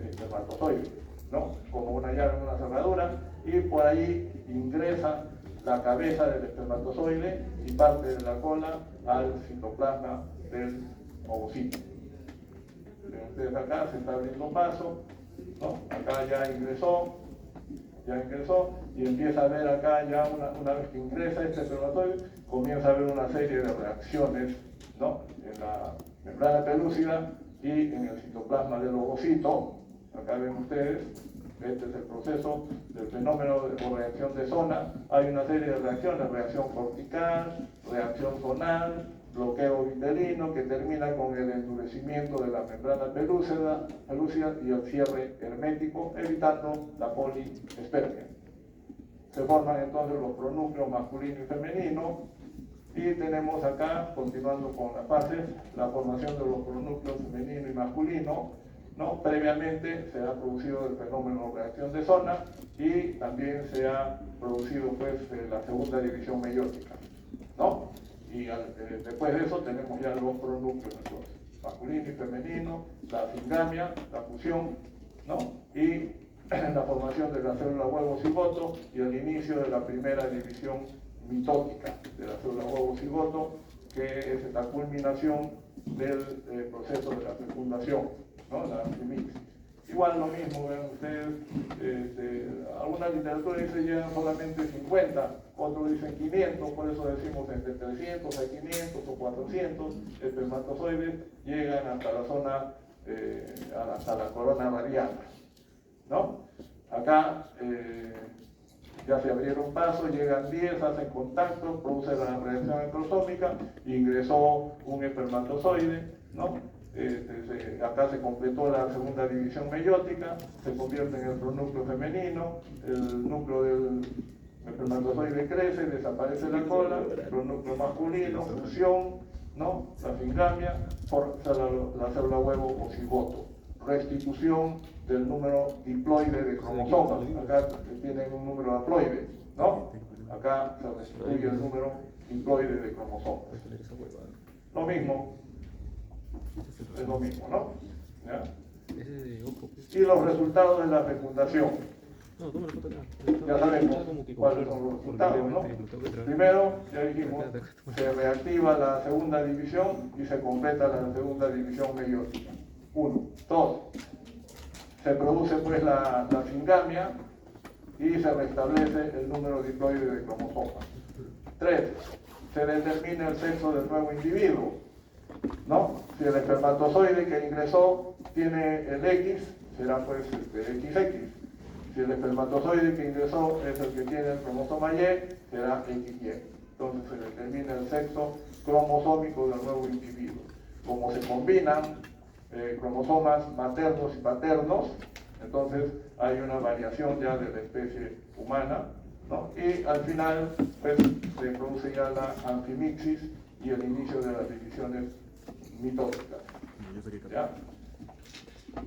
espermatozoide, ¿no? Como una llave en una cerradura, y por ahí ingresa la cabeza del espermatozoide y parte de la cola al citoplasma del ovocito. Ustedes acá se está abriendo paso, ¿no? Acá ya ingresó y empieza a ver acá ya una vez que ingresa este espermatozoide, comienza a haber una serie de reacciones, ¿no? En la membrana pelúcida y en el citoplasma del ovocito. Acá ven ustedes, este es el proceso del fenómeno o reacción de zona. Hay una serie de reacciones, reacción cortical, reacción zonal, bloqueo vitelino, que termina con el endurecimiento de la membrana pelúcida y el cierre hermético, evitando la poliespermia. Se forman entonces los pronúcleos masculino y femenino, y tenemos acá, continuando con las fases, la formación de los pronúcleos femenino y masculino, ¿no? Previamente se ha producido el fenómeno de reacción de zona y también se ha producido pues la segunda división meiótica, ¿no? Y después de eso tenemos ya los pronúcleos entonces, masculino y femenino, la sindgamia, la fusión, ¿no? Y la formación de la célula huevo cigoto y el inicio de la primera división mitótica de la célula huevo cigoto, que es la culminación del proceso de la fecundación, ¿no? La amfimixis. Igual lo mismo, vean ustedes, alguna literatura dice llegan solamente 50, otros dicen 500, por eso decimos entre 300 a 500 o 400 espermatozoides llegan hasta la zona, hasta la corona radiata, ¿no? Acá ya se abrieron pasos, llegan 10, hacen contacto, produce la reacción acrosómica, ingresó un espermatozoide, ¿no? Acá se completó la segunda división meiótica, se convierte en el pronúcleo femenino, el núcleo del espermatozoide crece, desaparece la cola, el pronúcleo masculino, fusión, ¿no? La sindgamia, la célula huevo o cigoto, restitución del número diploide de cromosomas. Acá tienen un número haploide, ¿no? Acá se restituye el número diploide de cromosomas. Lo mismo. Es lo mismo, ¿no? ¿Ya? Y los resultados de la fecundación. Ya sabemos cuáles son los resultados, ¿no? Primero, ya dijimos, se reactiva la segunda división y se completa la segunda división meiótica. 1. 2. Se produce pues la sindgamia y se restablece el número diploide de cromosomas. 3. Se determina el sexo del nuevo individuo, ¿no? Si el espermatozoide que ingresó tiene el X, será pues XX. Si el espermatozoide que ingresó es el que tiene el cromosoma Y, será XY. Entonces se determina el sexo cromosómico del nuevo individuo. Como se combinan cromosomas maternos y paternos, entonces hay una variación ya de la especie humana, ¿no? Y al final pues se produce ya la amfimixis y el inicio de las divisiones mitóticas. ¿Ya?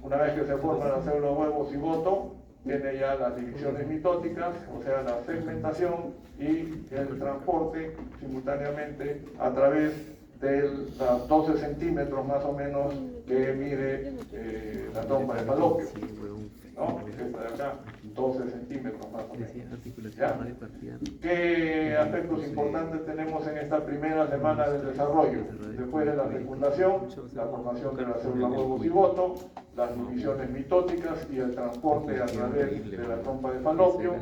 Una vez que se forma la célula huevo cigoto, tiene ya las divisiones mitóticas, o sea, la segmentación y el transporte simultáneamente a través de los 12 centímetros más o menos que mide la trompa de falopio, ¿no? Esta de acá, 12 centímetros más o menos. ¿Ya? ¿Qué aspectos importantes tenemos en esta primera semana del desarrollo? Después de la fecundación, la formación de la célula huevo cigoto, las divisiones mitóticas y el transporte a través de la trompa de falopio,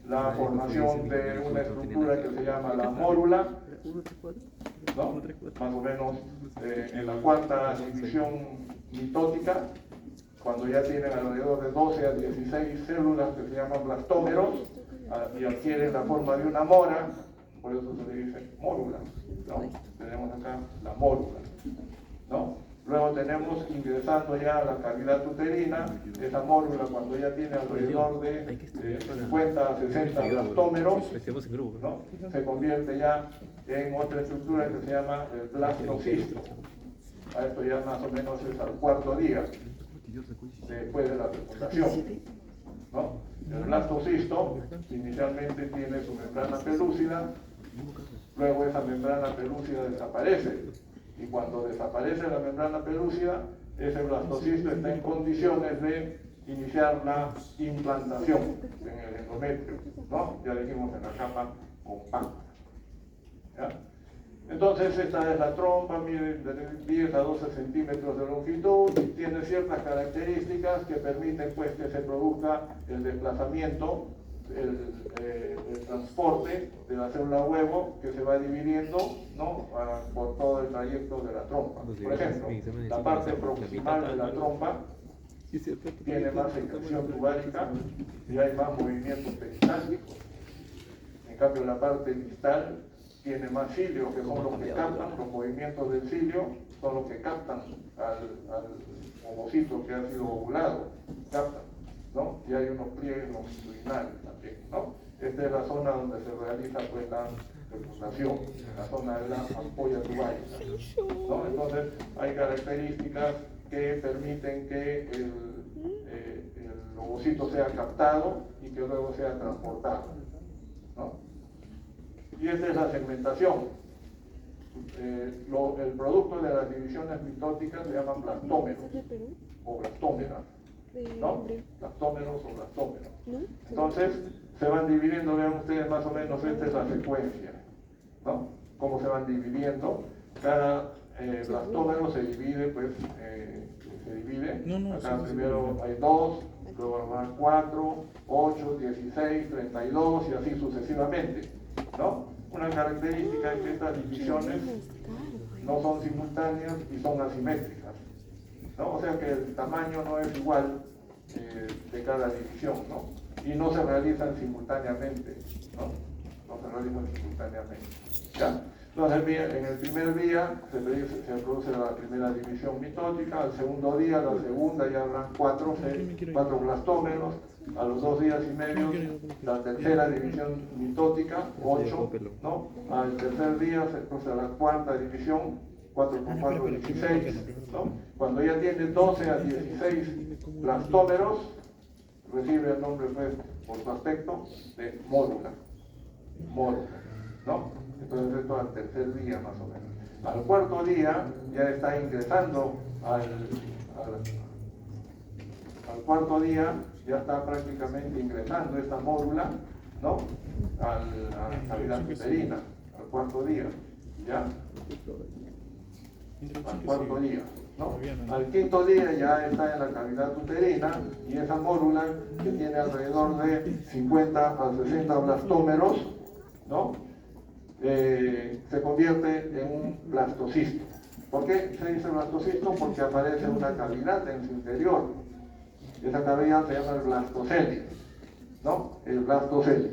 la formación de una estructura que se llama la mórula, ¿no? Más o menos en la cuarta división mitótica, cuando ya tienen alrededor de 12 a 16 células que se llaman blastómeros y adquieren la forma de una mora, por eso se le dice mórula, ¿no? Tenemos acá la mórula, ¿no? Luego tenemos ingresando ya a la cavidad uterina, esa mórula cuando ya tiene alrededor de 50 a 60 blastómeros, ¿no? Se convierte ya en otra estructura que se llama el blastocisto. A esto ya más o menos es al cuarto día después de la fecundación, ¿no? El blastocisto inicialmente tiene su membrana pelúcida, luego esa membrana pelúcida desaparece, y cuando desaparece la membrana pelúcida, ese blastocisto está en condiciones de iniciar la implantación en el endometrio, ¿no? Ya dijimos en la capa compacta, ¿ya? Entonces esta es la trompa, mide de 10 a 12 centímetros de longitud y tiene ciertas características que permiten pues que se produzca el desplazamiento, el transporte de la célula huevo que se va dividiendo, ¿no? Por todo el trayecto de la trompa. Por ejemplo, la parte proximal de la trompa tiene más secreción tubárica y hay más movimientos peristálticos. En cambio, la parte distal tiene más cilios, que son los que captan, los movimientos del cilio son los que captan al ovocito que ha sido ovulado, captan, ¿no? Y hay unos pliegues longitudinales también, ¿no? Esta es la zona donde se realiza pues la fecundación, la zona de la ampolla tubárica, ¿no? Entonces hay características que permiten que el ovocito sea captado y que luego sea transportado, ¿no? Y esta es la segmentación. El producto de las divisiones mitóticas se llaman blastómeros o blastómeras, ¿no? Blastómeros o blastómeros. Entonces se van dividiendo, vean ustedes más o menos, esta es la secuencia, ¿no? Cómo se van dividiendo. Cada blastómero se divide, pues, acá primero hay 2, luego van 4, 8, 16, 32 y así sucesivamente, ¿no? Una característica es que estas divisiones no son simultáneas y son asimétricas, ¿no? O sea que el tamaño no es igual de cada división, ¿no? Y no se realizan simultáneamente, ¿no? No se realizan simultáneamente, ¿ya? Entonces, en el primer día se produce la primera división mitótica, al segundo día, la segunda, ya habrán 4 blastómeros, a los 2 días y medio, la tercera división mitótica, 8, ¿no? Al tercer día se produce la cuarta división, 4 por 4, 16, ¿no? Cuando ya tiene 12 a 16 blastómeros, recibe el nombre, pues, por su aspecto, de mórula, ¿no? Entonces esto al tercer día más o menos. Al cuarto día ya está ingresando al cuarto día ya está prácticamente ingresando esta mórula, ¿no? A la cavidad uterina, al cuarto día, ¿ya? Al cuarto día, ¿no? Al quinto día ya está en la cavidad uterina y esa mórula que tiene alrededor de 50 a 60 blastómeros, ¿no? Se convierte en un blastocisto. ¿Por qué se dice blastocisto? Porque aparece una cavidad en su interior. Esa cavidad se llama el blastocelio, ¿no? El blastocelio.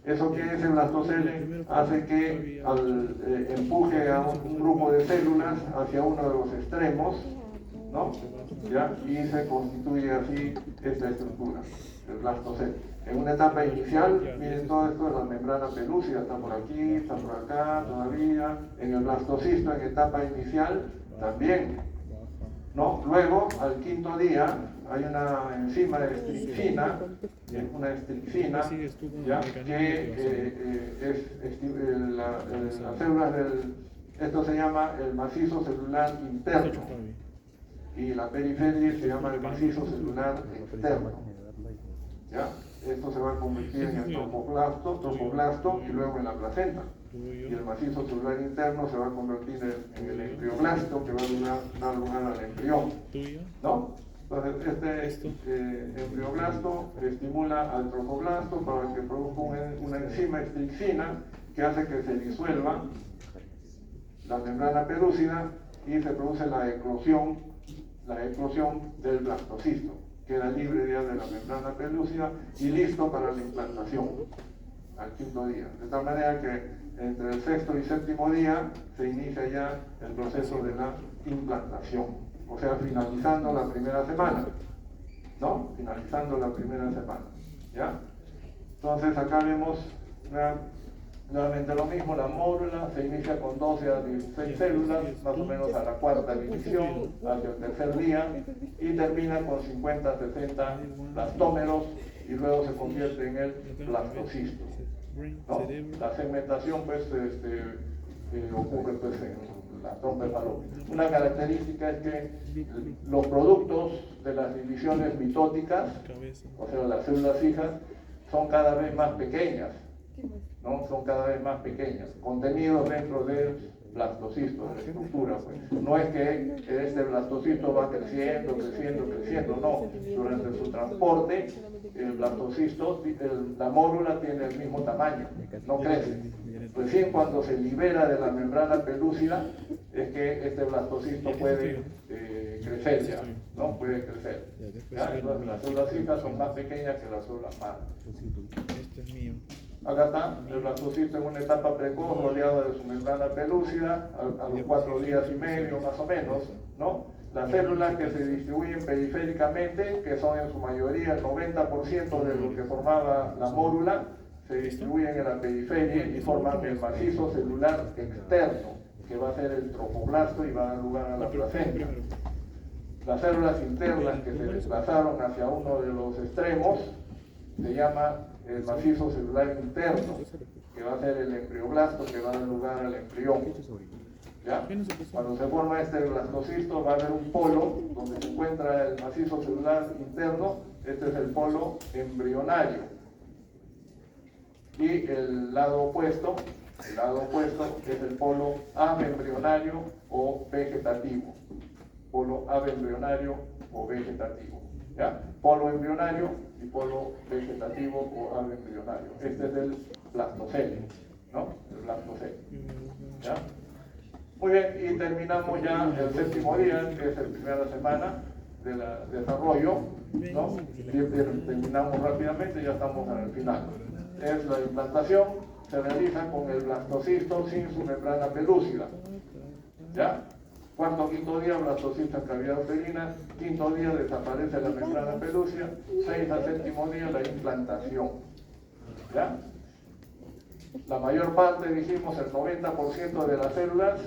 ¿Eso qué es el blastocelio? Hace que empuje a un grupo de células hacia uno de los extremos, ¿no? ¿Ya? Y se constituye así esta estructura, el blastocelio. En una etapa inicial, miren, todo esto es la membrana pelúcida, está por aquí, está por acá, todavía. En el blastocisto, en etapa inicial, también, ¿no? Luego, al quinto día, hay una enzima estricina, ¿ya? Que las células Esto se llama el macizo celular interno y la periferia se llama el macizo celular externo. ¿Ya? Esto se va a convertir en el tropoblasto y luego en la placenta. Y el macizo celular interno se va a convertir en el embrioblasto, que va a dar lugar al embrión, ¿no? Entonces este embrioblasto estimula al tropoblasto para que produzca una enzima estricnina que hace que se disuelva la membrana pelúcida y se produce la eclosión del blastocisto. Queda libre ya de la membrana pelúcida y listo para la implantación al quinto día. De tal manera que entre el sexto y séptimo día se inicia ya el proceso de la implantación. O sea, finalizando la primera semana, ¿no? Finalizando la primera semana, ¿ya? Entonces acá vemos nuevamente lo mismo, la mórula se inicia con 12 a 16 células, más o menos a la cuarta división, hacia el tercer día, y termina con 50 a 60 blastómeros, y luego se convierte en el blastocisto, ¿no? La segmentación pues ocurre pues en la trompa de falopio. Una característica es que los productos de las divisiones mitóticas, o sea las células fijas, son cada vez más pequeñas, ¿no? Son cada vez más pequeñas, contenidos dentro del blastocisto, de la estructura, pues. No es que este blastocisto va creciendo, no. Durante su transporte, el blastocisto, la mórula tiene el mismo tamaño, no crece. Recién cuando se libera de la membrana pelúcida es que este blastocisto puede crecer ya, ¿no? Puede crecer. ¿Ya? Entonces las células fijas son más pequeñas que las células madre. Este es mío. Acá está el blastocisto en una etapa precoz rodeado de su membrana pelúcida a los 4 días y medio más o menos, ¿no? Las células que se distribuyen periféricamente, que son en su mayoría el 90% de lo que formaba la mórula, se distribuyen en la periferia y forman el macizo celular externo, que va a ser el tropoblasto y va a dar lugar a la placenta. Las células internas que se desplazaron hacia uno de los extremos se llama el macizo celular interno, que va a ser el embrioblasto que va a dar lugar al embrión. ¿Ya? Cuando se forma este blastocisto va a haber un polo donde se encuentra el macizo celular interno, este es el polo embrionario. Y el lado opuesto es el polo abembrionario o vegetativo. Polo abembrionario o vegetativo. ¿Ya? Polo embrionario y polo vegetativo o abembrionario. Este es el blastocele, ¿no? El blastocele. ¿Ya? Muy bien, y terminamos ya el séptimo día, que es la primera semana del desarrollo, ¿no? Terminamos rápidamente, ya estamos en el final. Es la implantación, se realiza con el blastocisto sin su membrana pelúcida. ¿Ya? Cuarto, quinto día, blastocisto en cavidad uterina. Quinto día desaparece la membrana pelúcida. 6 a séptimo día, la implantación. ¿Ya? La mayor parte, dijimos, el 90% de las células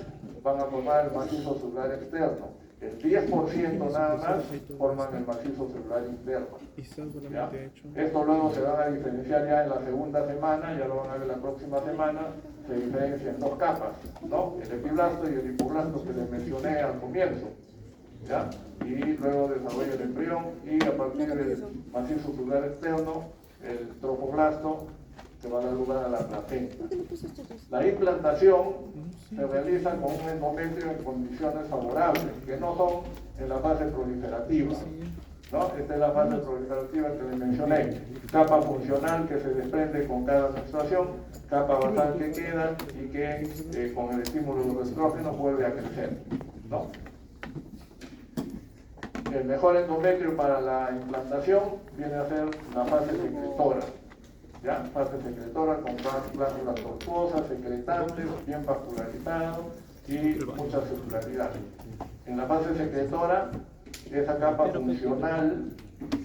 van a formar el macizo celular externo. El 10% nada más forman el macizo celular interno. ¿Ya? Esto luego se van a diferenciar ya en la segunda semana, ya lo van a ver la próxima semana, se diferencia en 2 capas, ¿no? El epiblasto y el hipoblasto que les mencioné al comienzo. ¿Ya? Y luego desarrolla el embrión y a partir del macizo celular externo, el tropoblasto, que va a dar lugar a la placenta. La implantación se realiza con un endometrio en condiciones favorables, que no son en la fase proliferativa, ¿no? Esta es la fase proliferativa que les mencioné. Capa funcional que se desprende con cada menstruación, capa basal que queda y que con el estímulo de los estrógenos vuelve a crecer, ¿no? El mejor endometrio para la implantación viene a ser la fase secretora. ¿Ya? Fase secretora con glándulas tortuosas, secretantes, bien vascularizados y mucha celularidad. En la fase secretora, esa capa funcional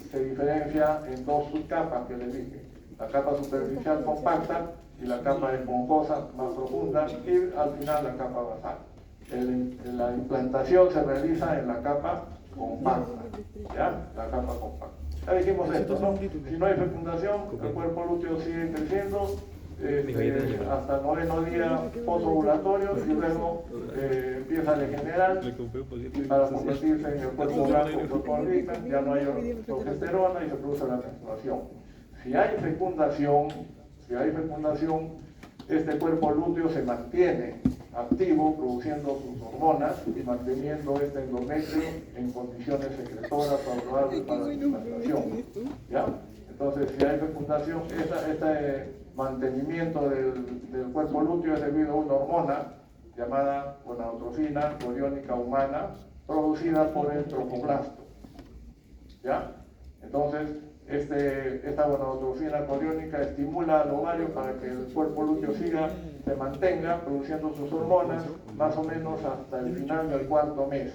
se diferencia en 2 subcapas que les dije. La capa superficial compacta y la capa esponjosa más profunda y al final la capa basal. La implantación se realiza en la capa compacta, ¿ya? La capa compacta. Ya dijimos esto, ¿no? Si no hay fecundación, el cuerpo lúteo sigue creciendo, hasta el 9º día posovulatorio y luego empieza a degenerar para convertirse en el cuerpo blanco, cuerpo horrible, ya no hay progesterona y se produce la menstruación. Si hay fecundación, este cuerpo lúteo se mantiene activo, produciendo sus hormonas y manteniendo este endometrio en condiciones secretoras favorables para la implantación. ¿Ya? Entonces, si hay fecundación, este mantenimiento del cuerpo lúteo es debido a una hormona llamada gonadotrofina coriónica humana, producida por el trofoblasto. ¿Ya? Entonces, esta gonadotrofina coriónica estimula al ovario para que el cuerpo lúteo se mantenga produciendo sus hormonas más o menos hasta el final del 4º mes.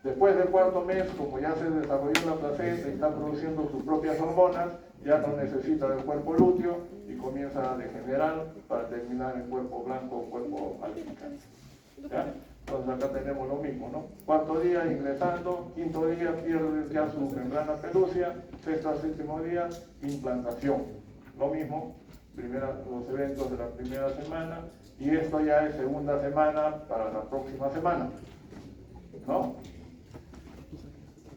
Después del 4º mes, como ya se desarrolló la placenta y está produciendo sus propias hormonas, ya no necesita del cuerpo lúteo y comienza a degenerar para terminar en cuerpo blanco o cuerpo albicans. ¿Ya? Entonces acá tenemos lo mismo, ¿no? 4º día ingresando, 5º día pierde ya su membrana pelúcea, 6º al 7º día implantación. Lo mismo, los eventos de la primera semana, y esto ya es 2ª semana para la próxima semana, ¿no?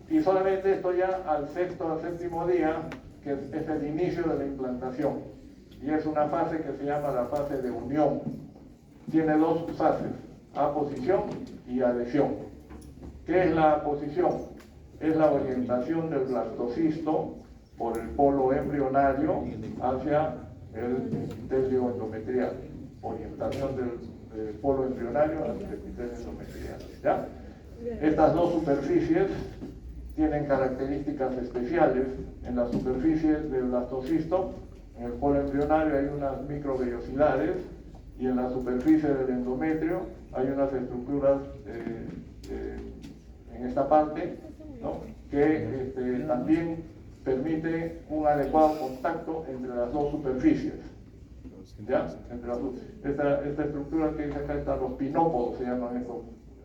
Y solamente esto ya al 6º al 7º día, que es el inicio de la implantación, y es una fase que se llama la fase de unión. Tiene 2 fases, aposición y adhesión. ¿Qué es la aposición? Es la orientación del blastocisto por el polo embrionario hacia el epitelio endometrial. Orientación del polo embrionario hacia el epitelio endometrial. ¿Ya? Estas 2 superficies tienen características especiales. En la superficie del blastocisto, en el polo embrionario, hay unas microvellosidades, y en la superficie del endometrio hay unas estructuras en esta parte, ¿no? Que también permite un adecuado contacto entre las 2 superficies. ¿Ya? Esta estructura que dice acá están los pinópodos, se llaman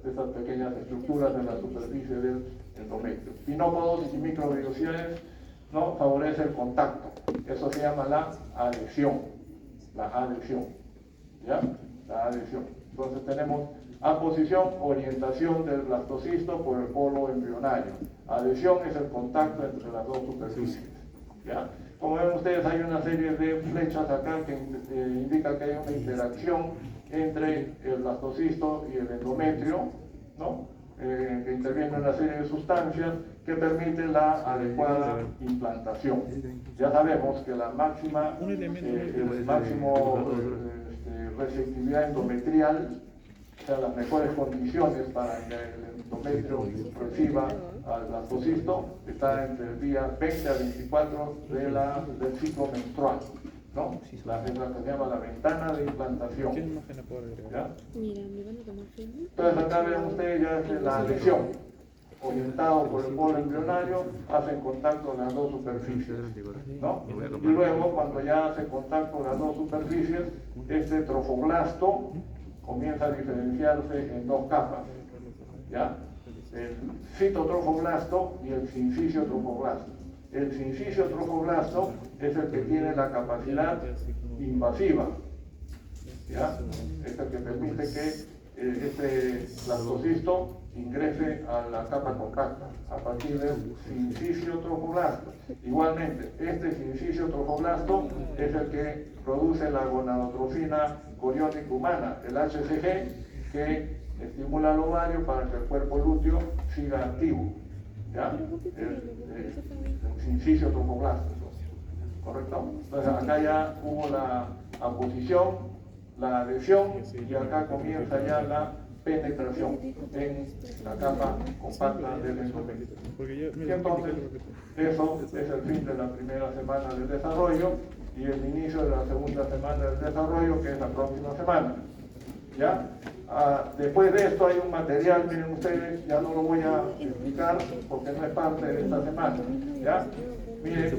estas pequeñas estructuras en la superficie del endometrio. Pinópodos y microvellosidades, ¿no? Favorece el contacto. Eso se llama la adhesión. La adhesión. ¿Ya? La adhesión. Entonces tenemos aposición, orientación del blastocisto por el polo embrionario. Adhesión es el contacto entre las 2 superficies. ¿Ya? Como ven ustedes, hay una serie de flechas acá que indica que hay una interacción entre el blastocisto y el endometrio, ¿no? Que interviene una serie de sustancias que permiten la adecuada implantación. Ya sabemos que la máxima, el máximo receptividad endometrial, o sea, las mejores condiciones para que el endometrio reciba al blastocisto, está entre el día 20 a 24 del ciclo menstrual, ¿no? Es la que se llama la ventana de implantación. ¿Ya? Entonces acá ven ustedes ya es la adhesión. Orientado por el polo embrionario, hacen contacto en las 2 superficies, ¿no? Y luego, cuando ya hace contacto en las 2 superficies, este trofoblasto comienza a diferenciarse en 2 capas, ¿ya? El citotrofoblasto y el sincicio trofoblasto. El sincicio trofoblasto es el que tiene la capacidad invasiva, ¿ya? Es el que permite que este blastocisto ingrese a la capa compacta a partir del sincicio trofoblasto. Igualmente, este sincicio trofoblasto es el que produce la gonadotrofina coriónica humana, el HCG, que estimula al ovario para que el cuerpo lúteo siga activo. ¿Ya? El sincicio trofoblasto, ¿correcto? Entonces acá ya hubo la aposición, la adhesión, y acá comienza ya la penetración en la capa compacta del endometrio. Y entonces, eso es el fin de la primera semana del desarrollo y el inicio de la 2ª semana del desarrollo, que es la próxima semana. ¿Ya? Después de esto hay un material, miren ustedes, ya no lo voy a explicar porque no es parte de esta semana. ¿Ya? Miren,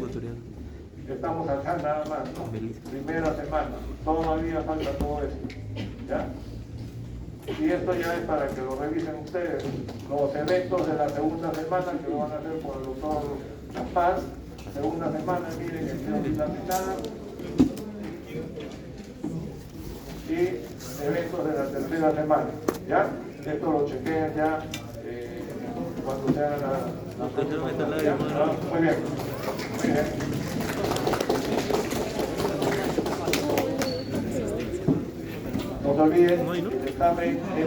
estamos acá nada más, ¿no? Primera semana, todavía falta todo esto. ¿Ya? Y esto ya es para que lo revisen ustedes. Los eventos de la 2ª semana, que lo van a hacer por el doctor Paz. 2ª semana, miren, el eventos de la tercera semana, ¿ya? Esto lo chequean ya cuando se haga la próxima clase, ¿ya? Muy bien, muy bien. No se olviden, el examen es